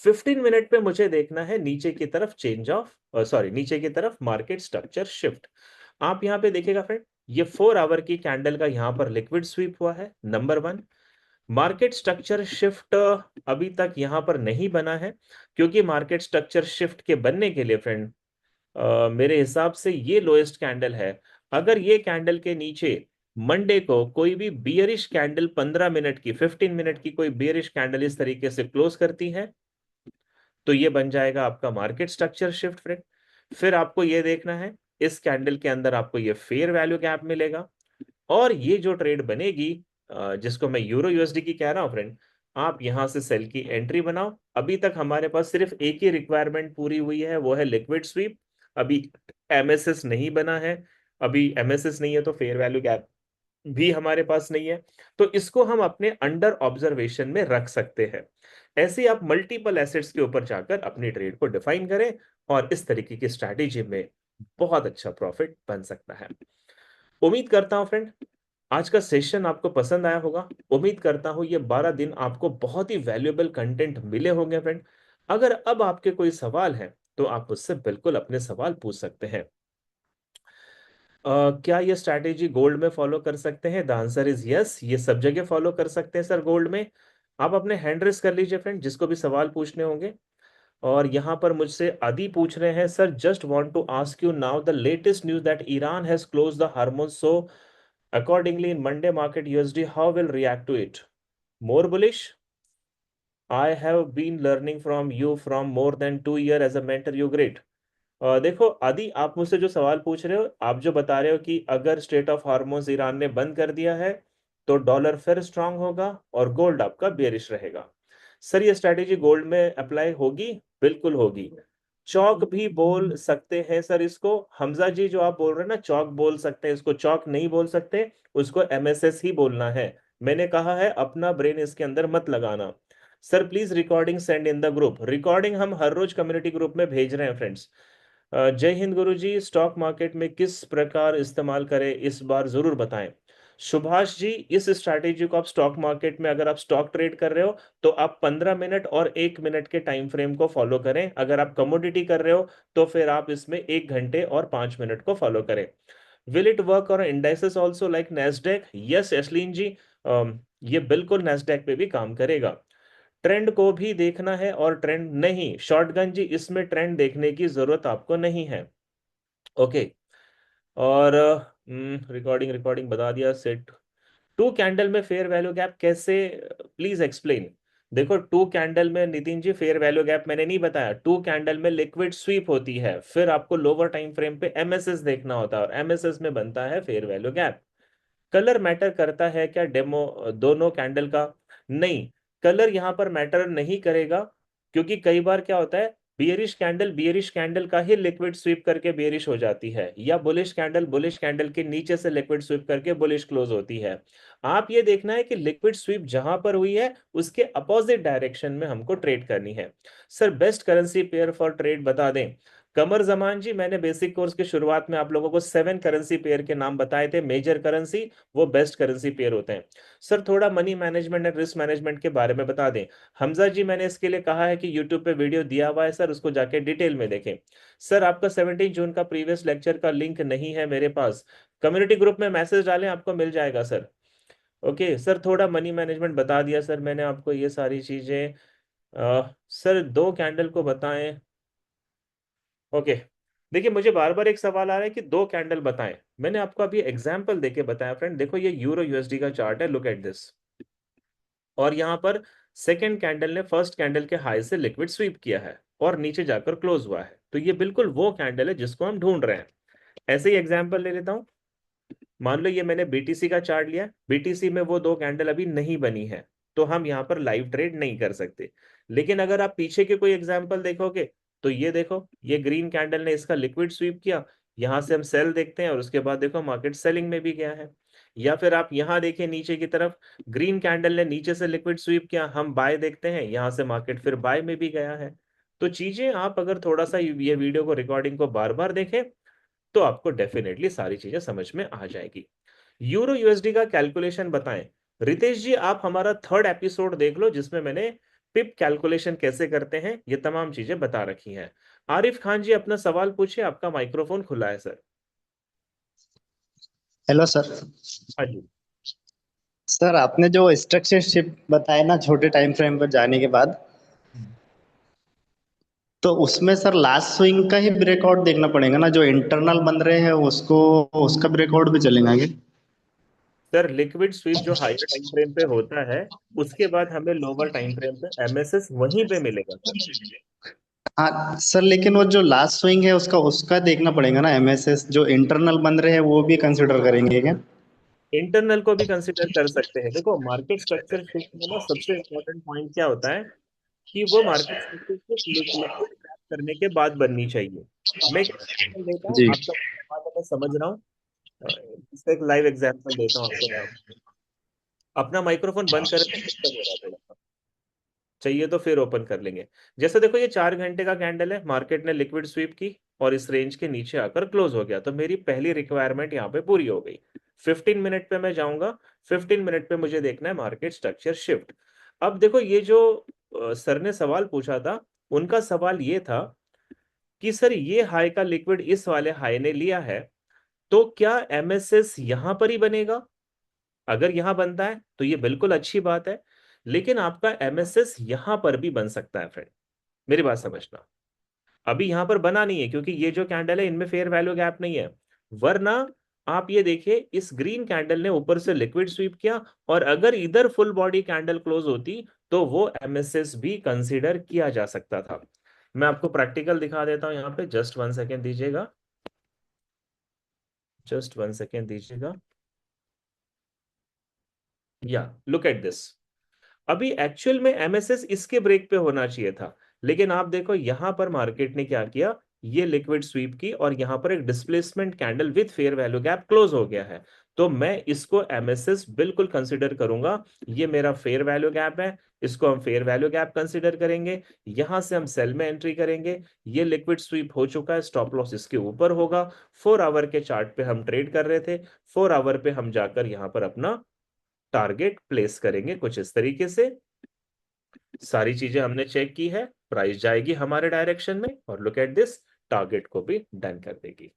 15 मिनट पे मुझे देखना है नीचे की तरफ चेंज ऑफ, सॉरी, नीचे की तरफ मार्केट स्ट्रक्चर शिफ्ट। आप यहां पे देखिएगा फ्रेंड, ये 4 आवर की कैंडल का यहां पर लिक्विड स्वीप हुआ है, number one. Market structure shift अभी तक यहां पर नहीं बना है, क्योंकि मार्केट स्ट्रक्चर शिफ्ट के बनने के लिए फ्रेंड मेरे हिसाब से ये लोएस्ट कैंडल है। अगर ये कैंडल के नीचे मंडे को कोई भी बियरिश कैंडल 15 मिनट की, 15 मिनट की कोई बियरिश कैंडल इस तरीके से क्लोज करती है, तो ये बन जाएगा आपका मार्केट स्ट्रक्चर शिफ्ट फ्रेंड। फिर आपको ये देखना है इस कैंडल के अंदर आपको ये फेयर वैल्यू गैप मिलेगा, और ये जो ट्रेड बनेगी जिसको मैं यूरो यूएसडी की कह रहा हूं फ्रेंड, आप यहां से सेल की एंट्री बनाओ। अभी तक हमारे पास सिर्फ एक ही रिक्वायरमेंट पूरी हुई है, वो है लिक्विड स्वीप। अभी एमएसएस नहीं बना है, अभी एमएसएस नहीं है तो फेयर वैल्यू गैप भी हमारे पास नहीं है, तो इसको हम अपने अंडर ऑब्जर्वेशन में रख सकते हैं। ऐसे आप मल्टीपल एसेट्स के ऊपर जाकर अपनी ट्रेड को डिफाइन करें, और इस तरीके की स्ट्रैटेजी में बहुत अच्छा प्रॉफिट बन सकता है। उम्मीद करता हूं फ्रेंड आज का सेशन आपको पसंद आया होगा। उम्मीद करता हूं ये 12 दिन आपको बहुत ही वैल्यूएबल कंटेंट मिले होंगे फ्रेंड। अगर अब आपके कोई सवाल है तो आप मुझसे बिल्कुल अपने सवाल पूछ सकते हैं। क्या ये स्ट्रैटेजी गोल्ड में फॉलो कर सकते हैं? द आंसर इज यस, ये सब जगह फॉलो कर सकते हैं सर गोल्ड में। आप अपने हैंड रेस कर लीजिए फ्रेंड जिसको भी सवाल पूछने होंगे। और यहाँ पर मुझसे आदि पूछ रहे हैं, sir just want to ask you now the latest news that Iran has close the Hormuz, so accordingly in Monday market USD how will react to it? More bullish? I have been learning from you from more than 2 years as a mentor, you great. देखो आदि, आप मुझसे जो सवाल पूछ रहे हो, आप जो बता रहे हो कि अगर स्टेट ऑफ हार्मोन्स ईरान ने बंद कर दिया है तो डॉलर फिर स्ट्रांग होगा और गोल्ड आपका बेरिश रहेगा। सर ये स्ट्रैटेजी गोल्ड में अप्लाई होगी? बिल्कुल होगी। चौक भी बोल सकते हैं सर इसको, हमजा जी जो आप बोल रहे हैं ना, चौक बोल सकते हैं इसको, चौक नहीं बोल सकते, उसको एमएसएस ही बोलना है। मैंने कहा है अपना ब्रेन इसके अंदर मत लगाना। Sir please recording send in the group. Recording हम हर रोज कम्युनिटी ग्रुप में भेज रहे हैं फ्रेंड्स। जय हिंद गुरुजी, स्टॉक मार्केट में किस प्रकार इस्तेमाल करें इस बार जरूर बताएं। सुभाष जी, इस स्ट्रैटेजी को आप स्टॉक मार्केट में अगर आप स्टॉक ट्रेड कर रहे हो तो आप 15 मिनट और 1 मिनट के टाइम फ्रेम को फॉलो करें। अगर आप कमोडिटी कर रहे हो तो फिर आप इसमें 1 घंटे और 5 मिनट को फॉलो करें। विल इट वर्क और indices also like Nasdaq? Yes Ashleen ji, ये बिल्कुल नेस्डेक पे भी काम करेगा। ट्रेंड को भी देखना है और ट्रेंड नहीं, शॉर्टगन जी इसमें ट्रेंड देखने की जरूरत आपको नहीं है। ओके। और रिकॉर्डिंग रिकॉर्डिंग बता दिया सेट। टू कैंडल में फेयर वैल्यू गैप कैसे, प्लीज एक्सप्लेन। देखो टू कैंडल में Nitin ji fair value gap मैंने नहीं बताया, टू कैंडल में लिक्विड स्वीप होती है, फिर आपको लोअर टाइम फ्रेम पे एमएसएस देखना होता है और एमएसएस में बनता है fair value gap. Colour matter करता है क्या डेमो दोनों कैंडल का? नहीं, कलर यहां पर मैटर नहीं करेगा, क्योंकि कई बार क्या होता है, बियरिश कैंडल का ही लिक्विड स्वीप करके बियरिश हो जाती है, या बुलिश कैंडल के नीचे से लिक्विड स्वीप करके बुलिश क्लोज होती है। आप ये देखना है कि लिक्विड स्वीप जहां पर हुई है उसके अपोजिट डायरेक्शन में हमको ट्रेड करनी है। Sir best currency pair for trade बता दें। कमर जमान जी, मैंने बेसिक कोर्स के शुरुआत में आप लोगों को 7 करेंसी पेयर के नाम बताए थे, मेजर करेंसी, वो बेस्ट करेंसी पेयर होते हैं। सर थोड़ा money management and risk management के बारे में बता दें। हमजा जी, मैंने इसके लिए कहा है कि यूट्यूब पे वीडियो दिया हुआ है सर, उसको जाके डिटेल में देखें। सर आपका 17 जून का प्रीवियस लेक्चर का लिंक नहीं है मेरे पास, कम्युनिटी ग्रुप में मैसेज डालें, आपको मिल जाएगा सर। ओके सर, थोड़ा मनी मैनेजमेंट बता दिया सर मैंने आपको ये सारी चीजें। सर दो कैंडल को बताएं। ओके, देखिए मुझे बार बार एक सवाल आ रहा है कि दो कैंडल बताएं, मैंने आपको अभी एग्जांपल देके बताया फ्रेंड। देखो ये यूरो यूएसडी का चार्ट है, लुक एट दिस। और यहाँ पर सेकंड कैंडल ने फर्स्ट कैंडल के हाई से लिक्विड स्वीप किया है और नीचे जाकर क्लोज हुआ है, तो ये बिल्कुल वो कैंडल है जिसको हम ढूंढ रहे हैं। ऐसे ही एग्जाम्पल ले लेता हूं। मान लो ये मैंने बीटीसी का चार्ट लिया, बीटीसी में वो दो कैंडल अभी नहीं बनी है, तो हम यहाँ पर लाइव ट्रेड नहीं कर सकते। लेकिन अगर आप पीछे के कोई एग्जांपल देखोगे तो ये देखो, ये ग्रीन कैंडल ने इसका लिक्विड स्वीप किया, यहां से हम सेल देखते हैं और उसके बाद देखो मार्केट सेलिंग में भी गया है। या फिर आप यहां देखिए नीचे की तरफ, ग्रीन कैंडल ने नीचे से लिक्विड स्वीप किया, हम बाय देखते हैं, यहां से मार्केट फिर बाय में भी गया है। तो चीजें आप अगर थोड़ा सा ये वीडियो को रिकॉर्डिंग को बार बार देखें तो आपको डेफिनेटली सारी चीजें समझ में आ जाएगी। यूरो यूएसडी का कैलकुलेशन बताएं। रितेश जी आप हमारा थर्ड एपिसोड देख लो जिसमें मैंने पिप कैलकुलेशन कैसे करते हैं ये तमाम चीजें बता रखी हैं। आरिफ खान जी अपना सवाल पूछिए, आपका माइक्रोफोन खुला है सर। Hello sir. हाँ जी। सर आपने जो स्ट्रक्चर शिफ्ट बताया ना छोटे टाइम फ्रेम पर जाने के बाद, तो उसमें सर लास्ट स्विंग का ही ब्रेकआउट देखना पड़ेगा ना, जो इंटरनल बन रहे हैं उसको, उसका ब्रेकआउट भी चलेगा आगे? सर लिक्विड स्वीप जो हायर टाइम फ्रेम पे होता है उसके बाद हमें लोअर टाइम फ्रेम पे एमएसएस वहीं पे मिलेगा सर। हाँ सर, लेकिन वो जो लास्ट स्विंग है उसका उसका देखना पड़ेगा ना, एमएसएस जो इंटरनल बन रहे हैं वो भी कंसिडर करेंगे क्या? इंटरनल को भी कंसिडर कर सकते हैं। देखो मार्केट स्ट्रक्चर शिफ्ट में ना सबसे इंपॉर्टेंट पॉइंट क्या होता है कि वो मार्केट स्पेसिफिक लिक्विड क्रैक करने के बाद बननी चाहिए। मैं एक एग्जाम्पल देता हूँ, जी। आपका बात मैं समझ रहा हूँ। इसका एक लाइव एग्जाम्पल देता हूँ आपको यहाँ। अपना माइक्रोफोन बंद करें तो डिस्टर्ब हो रहा है थोड़ा सा। चाहिए तो फिर ओपन कर लेंगे। जैसे देखो ये 4 घंटे का कैंडल है, मार्केट ने लिक्विड स्वीप की और इस रेंज के नीचे आकर क्लोज हो गया, तो मेरी पहली रिक्वायरमेंट यहाँ पे पूरी हो गई। 15 मिनट पे मैं जाऊंगा, 15 मिनट पे मुझे देखना है मार्केट स्ट्रक्चर शिफ्ट। अब देखो ये जो सर ने सवाल पूछा था, उनका सवाल ये था कि सर ये हाई का लिक्विड इस वाले हाई ने लिया है, तो क्या एमएसएस यहां पर ही बनेगा? अगर यहां बनता है तो ये बिल्कुल अच्छी बात है, लेकिन आपका एमएसएस यहां पर भी बन सकता है फ्रेंड। मेरी बात समझना, अभी यहां पर बना नहीं है क्योंकि ये जो कैंडल है इनमें फेयर वैल्यू गैप नहीं है। वरना आप ये देखिए, इस ग्रीन कैंडल ने ऊपर से लिक्विड स्वीप किया और अगर इधर फुल बॉडी कैंडल क्लोज होती तो वो एमएसएस भी कंसीडर किया जा सकता था। मैं आपको प्रैक्टिकल दिखा देता हूं यहाँ पे, जस्ट 1 सेकेंड दीजिएगा, जस्ट 1 सेकेंड दीजिएगा। या लुक एट दिस, अभी एक्चुअल में एमएसएस इसके ब्रेक पे होना चाहिए था, लेकिन आप देखो यहां पर मार्केट ने क्या किया, ये लिक्विड स्वीप की और यहां पर एक displacement candle with fair value gap close हो गया है। तो मैं इसको एमएसएस बिल्कुल कंसीडर करूंगा। ये मेरा फेयर वैल्यू गैप है, इसको हम फेयर वैल्यू गैप कंसीडर करेंगे। यहां से हम सेल में एंट्री करेंगे। ये लिक्विड स्वीप हो चुका है, स्टॉप लॉस इसके ऊपर होगा। 4 आवर के चार्ट पे हम ट्रेड कर रहे थे, 4 आवर पे हम जाकर यहां पर अपना टारगेट प्लेस करेंगे कुछ इस तरीके से। सारी चीजें हमने चेक की है, प्राइस जाएगी हमारे डायरेक्शन में और लुक एट दिस, टारगेट को भी डन कर देगी।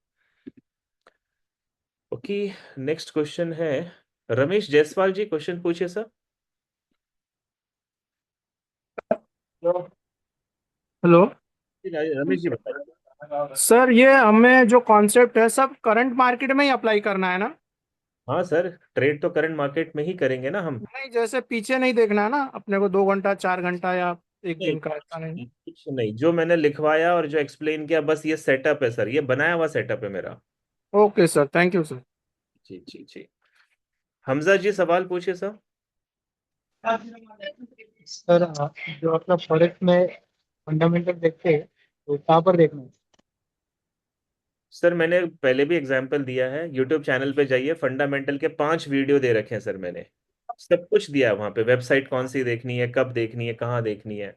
ओके, नेक्स्ट क्वेश्चन है रमेश जायसवाल जी, क्वेश्चन पूछिए सर। हेलो। रमेश जी बताइए। सर ये हमें जो कॉन्सेप्ट है सब करंट मार्केट में ही अप्लाई करना है ना? हाँ सर, ट्रेड तो करंट मार्केट में ही करेंगे ना हम। नहीं, जैसे पीछे नहीं देखना है ना अपने को, 2 घंटा 4 घंटा या एक नहीं, दिन का, ऐसा नहीं। कुछ नहीं, जो मैंने लिखवाया और जो एक्सप्लेन किया बस ये सेटअप है सर, ये बनाया हुआ सेटअप है मेरा। Okay sir, thank you sir. जी जी जी। हमजा जी सवाल पूछिए सर। सर जो अपना फॉरेक्स में फंडामेंटल देखते हैं तो कहाँ पर देखना है? सर मैंने पहले भी एग्जाम्पल दिया है, यूट्यूब चैनल पे जाइए, फंडामेंटल के 5 वीडियो दे रखे हैं सर मैंने। सब कुछ दिया है वहां पे, वेबसाइट कौन सी देखनी है, कब देखनी है, कहाँ देखनी है।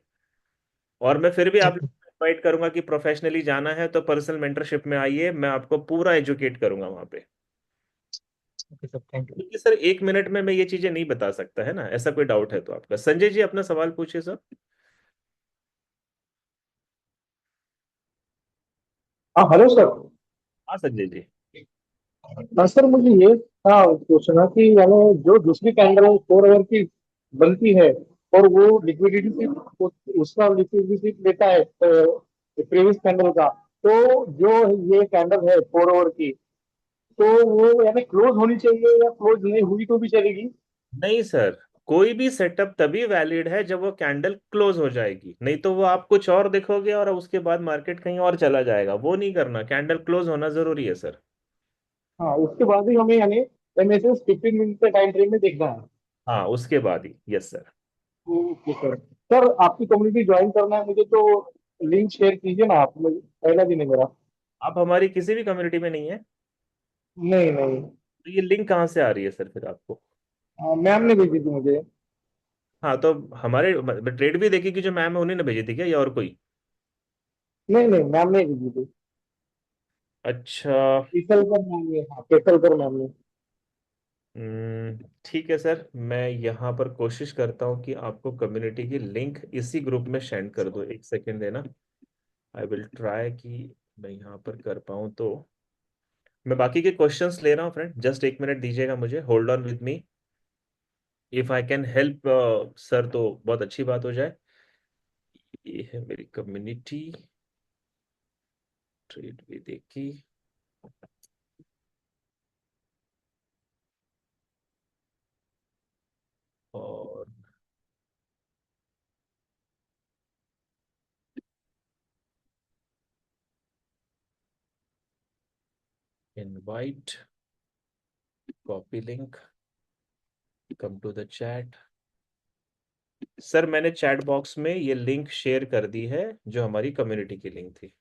और मैं फिर भी आप ठीक इनवाइट करूंगा कि प्रोफेशनली जाना है तो पर्सनल मेंटरशिप में आइए, मैं आपको पूरा एजुकेट करूंगा वहां पे। है सर, थैंक यू। क्योंकि सर 1 मिनट में मैं ये चीजें नहीं बता सकता है ना, ऐसा कोई डाउट है तो आपका। संजय जी अपना सवाल पूछिए सर। हाँ हेलो सर। हाँ संजय जी। हाँ सर, मुझे ये था पूछना कि यानी जो दूसरी कैंडल 4 आवर की बनती है और वो लिक्विडिटी उसका लिक्विडिटी लेता है प्रीवियस कैंडल का, तो जो ये कैंडल है 4 आवर की, तो वो यानी क्लोज होनी चाहिए या क्लोज नहीं हुई तो भी चलेगी? नहीं सर, कोई भी सेटअप तभी वैलिड है जब वो कैंडल क्लोज हो जाएगी, नहीं तो वो आप कुछ और देखोगे और उसके बाद मार्केट कहीं और चला जाएगा, वो नहीं करना, कैंडल क्लोज होना जरूरी है सर। हाँ, उसके बाद ही हमें यानी एमएसएस 15 मिनट के टाइम फ्रेम में देखना है। हाँ उसके बाद ही, yes sir. Okay sir. Sir आपकी कम्युनिटी ज्वाइन करना है मुझे, तो लिंक शेयर कीजिए ना आप मुझे, पहला दिन है मेरा। आप हमारी किसी भी कम्युनिटी में नहीं है? नहीं नहीं। तो ये लिंक कहाँ से आ रही है सर फिर आपको? मैम ने भेजी थी मुझे। हाँ, तो हमारे ट्रेड भी देखी कि जो मैम है उन्हीं ने भेजी थी क्या, या और कोई? नहीं नहीं, मैम ने भेजी थी। अच्छा। पेशलकर मैम ने, हाँ पेशलकर मैम ने। ठीक है सर, मैं यहाँ पर कोशिश करता हूँ कि आपको कम्युनिटी की लिंक इसी ग्रुप में सेंड कर दूँ। एक सेकेंड देना। आई विल ट्राई कि मैं यहाँ पर कर पाऊँ तो। मैं बाकी के क्वेश्चंस ले रहा हूँ फ्रेंड, जस्ट एक मिनट दीजिएगा मुझे, hold on with me. If I can help sir तो बहुत अच्छी बात हो जाए। ये है मेरी कम्युनिटी, ट्रेड भी देखी। और invite, copy link, come to the chat. Sir मैंने चैट बॉक्स में ये लिंक शेयर कर दी है, जो हमारी कम्युनिटी की लिंक थी।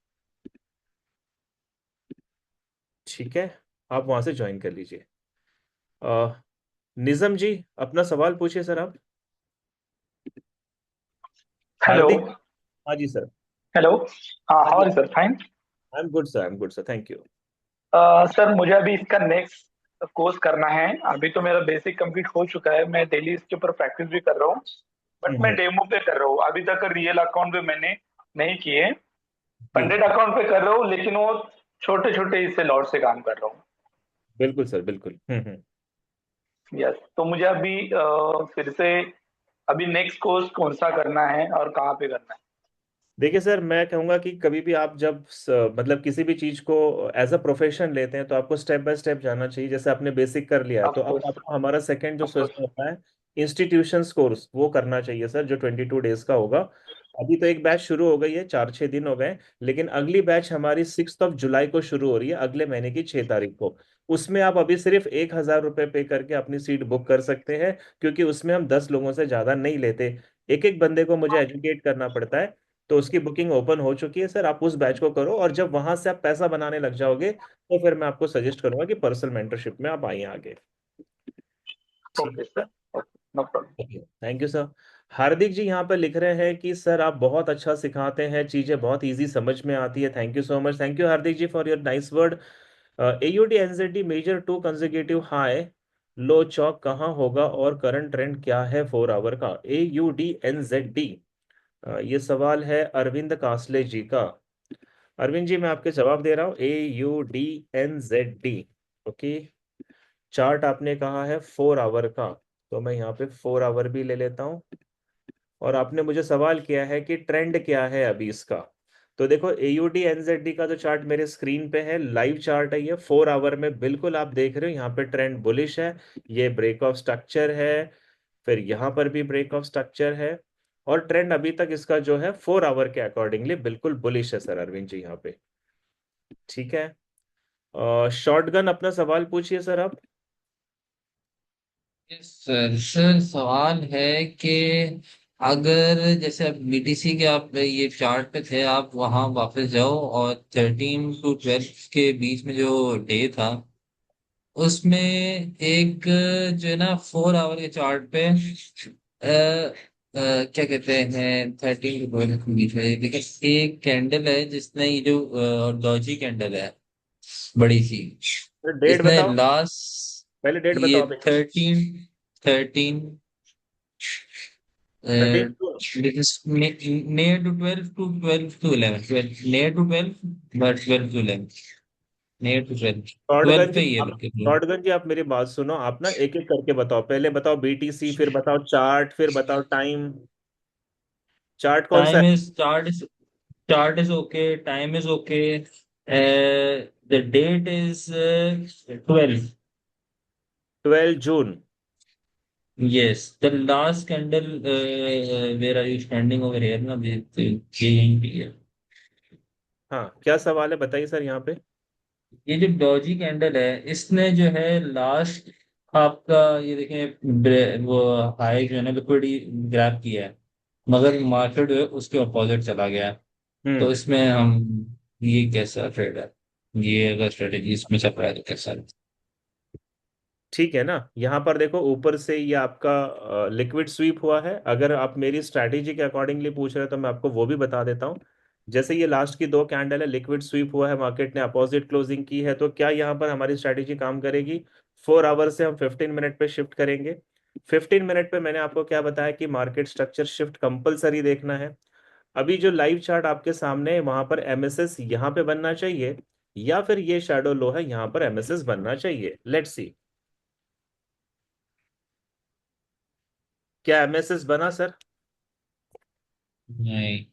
ठीक है, आप वहां से ज्वाइन कर लीजिए। निज़म जी, अपना सवाल पूछिए सर आप। हेलो। हार्दिक। हाँ जी सर। हेलो। हाँ, हाँ हाउ जी। Are sir? Fine. I am good sir, I am good sir, thank you. Sir मुझे अभी इसका नेक्स्ट कोर्स करना है। अभी तो मेरा बेसिक कंप्लीट हो चुका है, मैं डेली इसके ऊपर प्रैक्टिस भी कर रहा हूँ, बट मैं हम्म। डेमो पे कर रहा हूँ। अभी तक रियल अकाउंट पे मैंने नहीं किए। जी। फंडेड अकाउंट पे कर रहा हूँ, लेकिन वो छोटे छोटे इससे लॉट से काम कर रहा हूँ। बिल्कुल सर, बिल्कुल। यस, तो मुझे अभी फिर से अभी नेक्स्ट कोर्स कौन सा करना है और कहाँ पे करना है? देखिए सर, मैं कहूँगा कि कभी भी आप जब मतलब किसी भी चीज़ को एज अ प्रोफेशन लेते हैं तो आपको स्टेप बाय स्टेप जाना चाहिए। जैसे आपने बेसिक कर लिया है, तो ऑफ अब कोर्स। आपको हमारा सेकंड जो ऑफ कोर्स। सेशन होता है, इंस्टीट्यूशंस कोर्स, वो करना चाहिए सर, जो 22 डेज का होगा। अभी तो एक बैच शुरू हो गई है, 4-6 दिन हो गए, लेकिन अगली बैच हमारी 6 जुलाई को शुरू हो रही है, अगले महीने की 6 तारीख को। उसमें आप अभी सिर्फ 1,000 रुपये पे करके अपनी सीट बुक कर सकते हैं, क्योंकि उसमें हम 10 लोगों से ज़्यादा नहीं लेते। एक एक बंदे को मुझे एजुकेट करना पड़ता है। तो उसकी बुकिंग ओपन हो चुकी है सर, आप उस बैच को करो, और जब वहां से आप पैसा बनाने लग जाओगे तो फिर मैं आपको सजेस्ट करूंगा कि पर्सनल मेंटरशिप में आप आइए आगे। ठीक ओके है sir. Okay, no problem. Sir, thank you sir. Hardik ji यहाँ पर लिख रहे हैं कि सर आप बहुत अच्छा सिखाते हैं, चीजें बहुत इजी समझ में आती है। Thank you so much, thank you Hardik ji for your nice word. AUD NZD major 2 consecutive high, low चौक कहाँ होगा और करंट ट्रेंड क्या है 4 आवर का? AUD NZD, ये सवाल है अरविंद कासले जी का। अरविंद जी, मैं आपके जवाब दे रहा हूँ। AUD NZD। ओके। चार्ट आपने कहा है 4 आवर का, तो मैं यहाँ पे 4 आवर भी ले लेता हूँ। और आपने मुझे सवाल किया है कि ट्रेंड क्या है अभी इसका। तो देखो, AUD NZD का जो चार्ट मेरे स्क्रीन पे है, लाइव चार्ट है ये, 4 आवर में बिल्कुल आप देख रहे हो यहाँ पे ट्रेंड बुलिश है। ये ब्रेक ऑफ स्ट्रक्चर है, फिर यहाँ पर भी ब्रेक ऑफ स्ट्रक्चर है, और ट्रेंड अभी तक इसका जो है 4 आवर के अकॉर्डिंगली बिल्कुल बुलिश है सर, अरविंद जी यहाँ पे। ठीक है, शॉटगन अपना सवाल पूछिए सर आप। सर सर सवाल है कि अगर जैसे अब BTC के आप ये चार्ट पे थे, आप वहां वापस जाओ और 13 to 12 के बीच में जो डे था, उसमें एक जो है ना 4 आवर के चार्ट पे क्या कहते हैं 13 to 12 के बीच में लेकिन एक कैंडल है जिसने ये जो डॉजी कैंडल है बड़ी सी, डेट इसने बताओ, लास्ट पहले डेट ये बताओ भैया। 13 thirteen. near to 12 to 11 near to 12 but 12 to 11 near to 12 shotgun 12 जी पे ही है आप, बल्कि। शॉटगन जी आप मेरी बात सुनो, आप ना एक एक करके बताओ। पहले बताओ BTC, फिर बताओ चार्ट, फिर बताओ टाइम। चार्ट कौन सा है? Chart is okay, time is okay, the date is 12. 12 June. Yes, the last candle where are you standing over here ना, यही है। हाँ, क्या सवाल है बताइए सर यहाँ पे। ये जो डॉजी कैंडल है, इसने जो है लास्ट आपका ये देखें वो हाई जो है ना लिक्विडिटी ग्रैब किया है, मगर मार्केट जो है उसके अपोजिट चला गया है। तो हम्म। इसमें हम, ये कैसा ट्रेड है, ये अगर स्ट्रेटेजी इसमें चल रहा है तो कैसा है? ठीक है ना, यहाँ पर देखो ऊपर से ये आपका लिक्विड स्वीप हुआ है। अगर आप मेरी स्ट्रैटेजी के अकॉर्डिंगली पूछ रहे हो तो मैं आपको वो भी बता देता हूँ। जैसे ये लास्ट की दो कैंडल है, लिक्विड स्वीप हुआ है, मार्केट ने अपोजिट क्लोजिंग की है, तो क्या यहाँ पर हमारी स्ट्रैटेजी काम करेगी? 4 आवर से हम 15 मिनट पे शिफ्ट करेंगे। 15 मिनट पे मैंने आपको क्या बताया कि मार्केट स्ट्रक्चर शिफ्ट कंपलसरी देखना है। अभी जो लाइव चार्ट आपके सामने है वहां पर एमएसएस यहाँ पे बनना चाहिए, या फिर ये शैडो लो है यहाँ पर एमएसएस बनना चाहिए। लेट्स सी, क्या एमएसएस बना सर? नहीं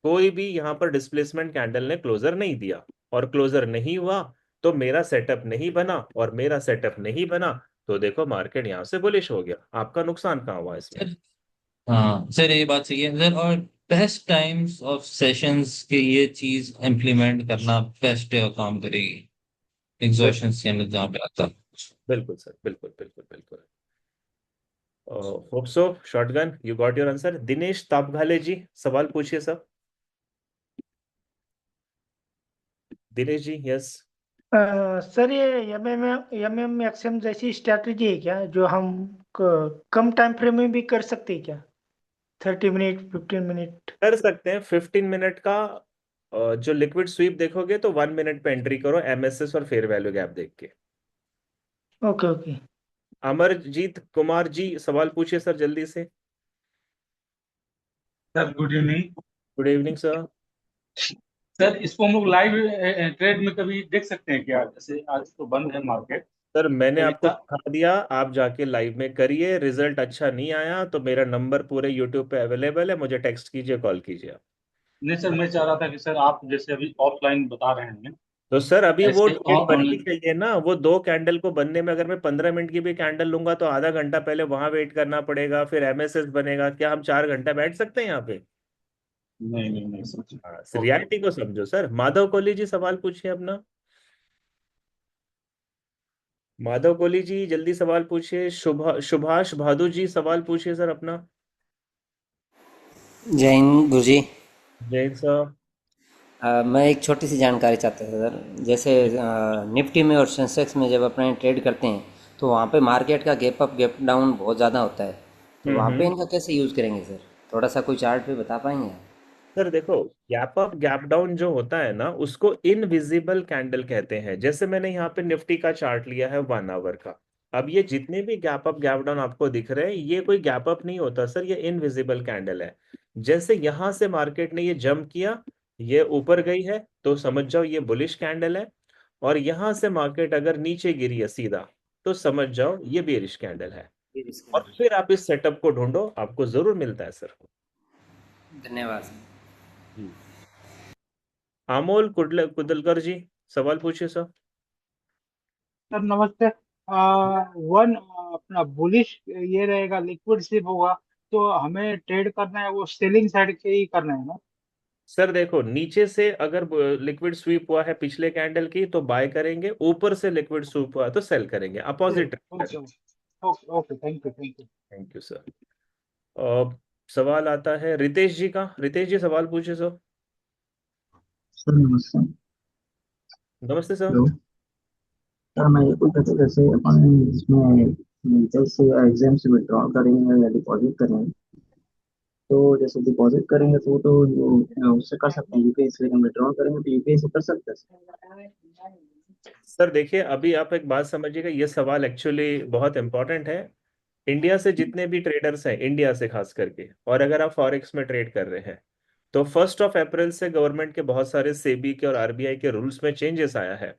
कोई भी यहाँ पर डिस्प्लेसमेंट कैंडल ने क्लोजर नहीं दिया, और क्लोजर नहीं हुआ तो मेरा सेटअप नहीं बना, और मेरा सेटअप नहीं बना तो देखो मार्केट यहाँ से बुलिश हो गया। आपका नुकसान कहाँ हुआ इसमें? सर। हाँ सर, ये बात सही है सर। और बेस्ट टाइम्स ऑफ सेशंस के ये चीज इम्प्लीमेंट करना बेस्ट काम करेगी बिल- एग्जॉशन से जहाँ पे आता है। बिल्कुल सर, बिल्कुल बिल्कुल बिल्कुल। Hope so shotgun you got your answer. Dinesh Tapghale ji सवाल पूछिए sir. Dinesh ji, yes. Sir ये एम एम एक्सएम जैसी स्ट्रैटेजी है क्या जो हम कम टाइम फ्रेम में भी कर सकते हैं क्या? 30 मिनट, 15 मिनट? कर सकते हैं 15 मिनट का। जो लिक्विड स्वीप देखोगे तो 1 मिनट पे एंट्री करो, एमएसएस और फेयर वैल्यू गैप देख के। Okay okay. अमरजीत कुमार जी सवाल पूछिए सर जल्दी से। Sir good evening. Good evening sir. Sir इसको हम लोग लाइव ट्रेड में कभी देख सकते हैं क्या? जैसे आज तो बंद है मार्केट, सर मैंने तो आपको इतना दिखा दिया, आप जाके लाइव में करिए। रिजल्ट अच्छा नहीं आया तो मेरा नंबर पूरे यूट्यूब पे अवेलेबल है, मुझे टेक्स्ट कीजिए, कॉल कीजिए आप। नहीं सर, मैं चाह रहा था कि सर आप जैसे अभी ऑफलाइन बता रहे हैं, तो सर अभी वो ऐसे ट्रेड बननी ऑनलाइन। चाहिए ना, वो दो कैंडल को बनने में अगर मैं 15 मिनट की भी कैंडल लूंगा तो आधा घंटा पहले वहां वेट करना पड़ेगा, फिर एमएसएस बनेगा। क्या हम 4 घंटा बैठ सकते हैं यहाँ पे? नहीं नहीं नहीं सर। हाँ, ओके। रियलिटी को समझो सर। माधव कोहली जी सवाल पूछिए अपना। माधव कोहली जी जल्दी सवाल पूछिए। सुभाष भादु जी सवाल पूछिए सर अपना। जय हिंद गुरुजी। जय हिंद सर। मैं एक छोटी सी जानकारी चाहता था सर। जैसे निफ्टी में और सेंसेक्स में जब अपने ट्रेड करते हैं तो वहाँ पे मार्केट का गैप अप गैप डाउन बहुत ज़्यादा होता है, तो वहाँ पे हम्म। इनका कैसे यूज़ करेंगे सर? थोड़ा सा कोई चार्ट पे बता पाएंगे? सर देखो, गैप अप गैप डाउन जो होता है ना उसको इनविजिबल कैंडल कहते हैं। जैसे मैंने यहाँ पे निफ्टी का चार्ट लिया है 1 आवर का। अब ये जितने भी गैप अप गैप डाउन आपको दिख रहे हैं ये कोई गैप अप नहीं होता सर, ये इनविजिबल कैंडल है। जैसे यहां से मार्केट ने ये जंप किया, ये ऊपर गई है तो समझ जाओ ये बुलिश कैंडल है। और यहां से मार्केट अगर नीचे गिरी है सीधा तो समझ जाओ ये बेरिश कैंडल है। ये रिस्क और है। फिर आप इस सेटअप को ढूंढो, आपको जरूर मिलता है सर। धन्यवाद सर। जी। अमोल कुदलकर जी सवाल पूछिए सर। सर नमस्ते। वन अपना बुलिश ये रहेगा, लिक्विड सिप होगा, तो हमें ट्रेड करना है वो सेलिंग साइड के ही करना है ना? सर देखो, नीचे से अगर लिक्विड स्वीप हुआ है पिछले कैंडल की तो बाय करेंगे, ऊपर से लिक्विड स्वीप हुआ है तो सेल करेंगे, opposite. Okay okay okay, thank you thank you. Thank you sir. सवाल आता है रितेश जी का। रितेश जी सवाल पूछिए सर। सर नमस्ते। नमस्ते सर। हेलो सर, मैं ये पूछ रहा था जैसे अपन इसमें जैसे एग्जाम से विड्रॉल करेंगे या डिपॉजिट करेंगे, तो जैसे डिपॉजिट करेंगे तो वो तो उससे कर सकते हैं यूपीआई से, लेकिन विड्रॉल करेंगे तो यूपीआई से कर सकते हैं? सर देखिए, अभी आप एक बात समझिएगा, ये सवाल एक्चुअली बहुत इंपॉर्टेंट है। इंडिया से जितने भी ट्रेडर्स हैं, इंडिया से खास करके, और अगर आप फॉरेक्स में ट्रेड कर रहे हैं तो 1 अप्रैल से गवर्नमेंट के बहुत सारे सेबी के और आरबीआई के रूल्स में चेंजेस आया है।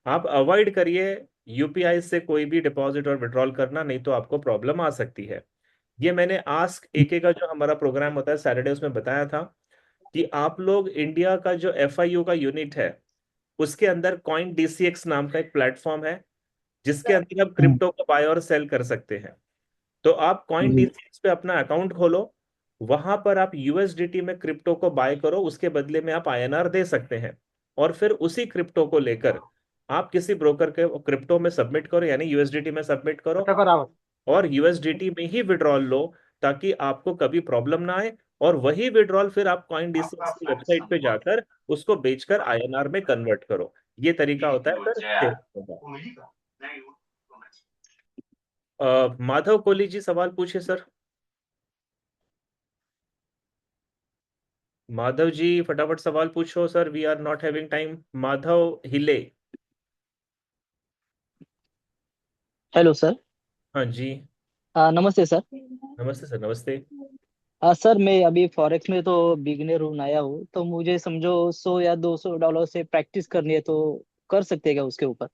आप अवॉइड करिए यूपीआई से कोई भी डिपॉजिट और विड्रॉल करना, नहीं तो आपको प्रॉब्लम आ सकती है। ये मैंने आस्क एके का जो हमारा प्रोग्राम होता है सैटरडे, उसमें बताया था कि आप लोग इंडिया का जो एफआईयू का यूनिट है उसके अंदर कॉइन डीसीएक्स नाम का एक प्लेटफॉर्म है जिसके अंदर आप हम्म, क्रिप्टो को बाय और सेल कर सकते हैं। तो आप कॉइन जी। डीसीएक्स पे अपना अकाउंट खोलो, वहां पर आप यूएसडीटी में क्रिप्टो को बाय करो, उसके बदले में आप आईएनआर दे सकते हैं, और फिर उसी क्रिप्टो को लेकर आप किसी ब्रोकर के क्रिप्टो में सबमिट करो, यानी यूएसडीटी में सबमिट करो बराबर। और यूएसडीटी में ही विड्रॉल लो, ताकि आपको कभी प्रॉब्लम ना आए। और वही विड्रॉल फिर आप CoinDCX की वेबसाइट पे जाकर उसको बेचकर INR में कन्वर्ट करो। ये तरीका होता है सर सेफ का। माधव कोहली जी सवाल पूछे सर। माधव जी फटाफट सवाल पूछो sir, we are not having time. Madhav Hile. Hello sir. हाँ जी। नमस्ते सर। नमस्ते सर, नमस्ते। सर मैं अभी फॉरेक्स में तो बिगनर हूँ, नया हूँ, तो मुझे समझो $100 या $200 से प्रैक्टिस करनी है, तो कर सकते हैं क्या उसके ऊपर?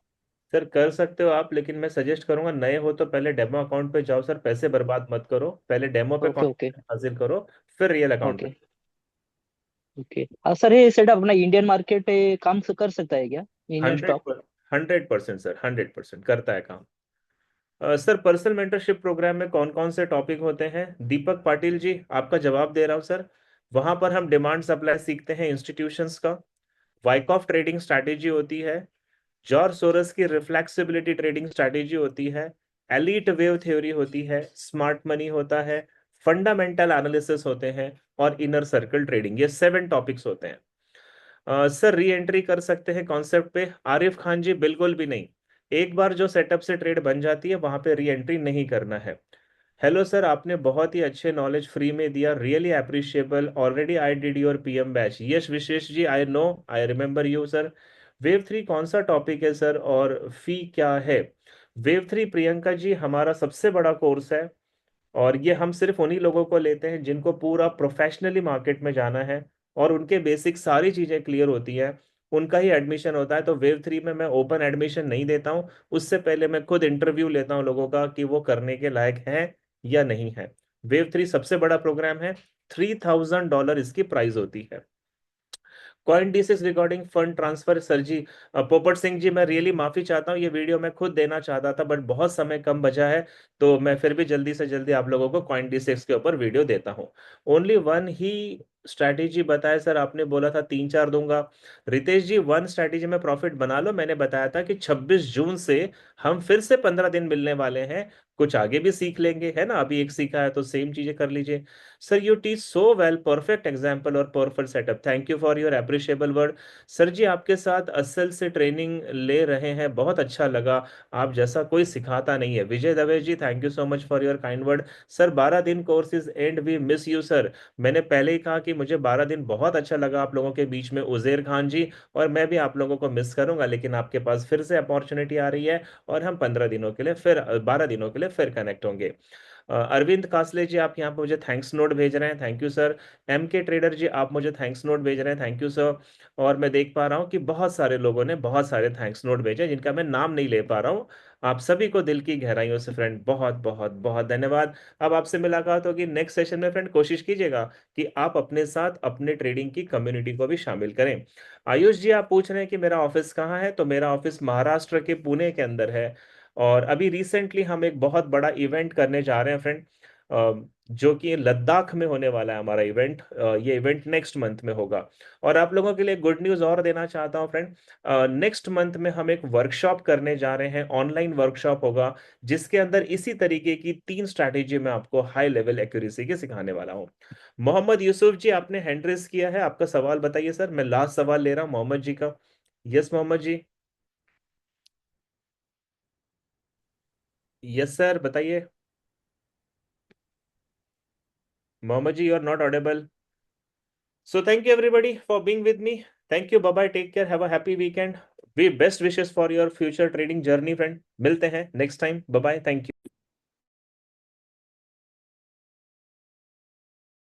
सर कर सकते हो आप, लेकिन मैं सजेस्ट करूंगा नए हो तो पहले डेमो अकाउंट पे जाओ सर, पैसे बर्बाद मत करो, पहले डेमो पे ओके ओके। कॉन्फिडेंस हासिल करो, फिर रियल अकाउंट ओके पे। ओके। सर ये सेटअप अपना इंडियन मार्केट पे काम कर सकता है क्या, इंडियन हंड्रेड स्टॉक? 100% सर, 100% करता है काम। सर पर्सनल मेंटरशिप प्रोग्राम में कौन कौन से टॉपिक होते हैं? दीपक पाटिल जी आपका जवाब दे रहा हूँ सर। वहां पर हम डिमांड सप्लाई सीखते हैं इंस्टीट्यूशंस का, वाइकॉफ ट्रेडिंग स्ट्रैटेजी होती है, जॉर्ज सोरस की रिफ्लेक्सिबिलिटी ट्रेडिंग स्ट्रैटेजी होती है, एलीट वेव थ्योरी होती है, स्मार्ट मनी होता है, फंडामेंटल एनालिसिस होते हैं, और इनर सर्कल ट्रेडिंग। ये 7 टॉपिक्स होते हैं। सर री एंट्री कर सकते हैं कॉन्सेप्ट पे? आरिफ खान जी बिल्कुल भी नहीं। एक बार जो सेटअप से ट्रेड बन जाती है वहां पे री एंट्री नहीं करना है। हेलो सर, आपने बहुत ही अच्छे नॉलेज फ्री में दिया, really appreciable, already I did your PM batch. Yash Vishesh ji, I know, I remember you sir. Wave 3 कौन सा टॉपिक है सर, और फी क्या है? वेव 3 प्रियंका जी हमारा सबसे बड़ा कोर्स है, और ये हम सिर्फ उन्हीं लोगों को लेते हैं जिनको पूरा प्रोफेशनली मार्केट में जाना है और उनके बेसिक सारी चीजें क्लियर होती है, उनका ही एडमिशन होता है। तो वेव 3 में मैं ओपन एडमिशन नहीं देता हूँ, उससे पहले मैं खुद इंटरव्यू लेता हूँ लोगों का कि वो करने के लायक हैं या नहीं है। वेव 3 सबसे बड़ा प्रोग्राम है, $3000 इसकी प्राइस होती है। CoinDCX regarding fund transfer sir ji, Popat Singh जी मैं रियली माफी चाहता हूँ, ये वीडियो मैं खुद देना चाहता था बट बहुत समय कम बचा है, तो मैं फिर भी जल्दी से जल्दी आप लोगों को CoinDCX के ऊपर वीडियो देता हूँ। ओनली वन ही स्ट्रैटेजी बताया सर, आपने बोला था 3-4 दूंगा। रितेश जी, वन स्ट्रैटेजी में प्रॉफिट बना लो, मैंने बताया था कि 26 जून से हम फिर से 15 दिन मिलने वाले हैं, कुछ आगे भी सीख लेंगे, है ना, अभी एक सीखा है तो सेम चीजें कर लीजिए। Sir you teach so well, perfect example और perfect setup, thank you for your appreciable word. Sir ji आपके साथ असल से ट्रेनिंग ले रहे हैं, बहुत अच्छा लगा, आप जैसा कोई सिखाता नहीं है। Vijay Dave ji, thank you so much for your kind word. Sir 12 दिन course is end, we miss you sir. मैंने पहले ही कहा कि मुझे 12 दिन बहुत अच्छा लगा आप लोगों के बीच में, उजेर खान जी, और मैं भी आप लोगों को मिस करूंगा, लेकिन आपके पास फिर से अपॉर्चुनिटी आ रही है और हम 15 दिनों के लिए फिर 12 दिनों के लिए फिर कनेक्ट होंगे। अरविंद कासले जी आप यहाँ पे मुझे थैंक्स नोट भेज रहे हैं, thank you sir. MK trader ji आप मुझे थैंक्स नोट भेज रहे हैं, थैंक यू सर। और मैं देख पा रहा हूँ कि बहुत सारे लोगों ने बहुत सारे थैंक्स नोट भेजे जिनका मैं नाम नहीं ले पा रहा हूँ। आप सभी को दिल की गहराइयों से फ्रेंड बहुत बहुत बहुत धन्यवाद। अब आपसे मुलाकात होगी नेक्स्ट सेशन में फ्रेंड, कोशिश कीजिएगा कि आप अपने साथ अपने ट्रेडिंग की कम्युनिटी को भी शामिल करें। आयुष जी आप पूछ रहे हैं कि मेरा ऑफिस कहाँ है, तो मेरा ऑफिस महाराष्ट्र के पुणे के अंदर है, और अभी रिसेंटली हम एक बहुत बड़ा इवेंट करने जा रहे हैं फ्रेंड, जो कि लद्दाख में होने वाला है हमारा इवेंट। ये इवेंट नेक्स्ट मंथ में होगा। और आप लोगों के लिए गुड न्यूज़ और देना चाहता हूं फ्रेंड, नेक्स्ट मंथ में हम एक वर्कशॉप करने जा रहे हैं, ऑनलाइन वर्कशॉप होगा, जिसके अंदर इसी तरीके की 3 स्ट्रैटेजी मैं आपको हाई लेवल एक्यूरेसी के सिखाने वाला हूं। मोहम्मद यूसुफ जी आपने हैंड रेस किया है, आपका सवाल बताइए सर, मैं लास्ट सवाल ले रहा हूं मोहम्मद जी का। यस मोहम्मद जी। यस सर बताइए। Mohammed ji, you are not audible. So thank you everybody for being with me. Thank you. Bye bye. Take care. Have a happy weekend. We best wishes for your future trading journey, friend. मिलते हैं next time. Bye bye. Thank you.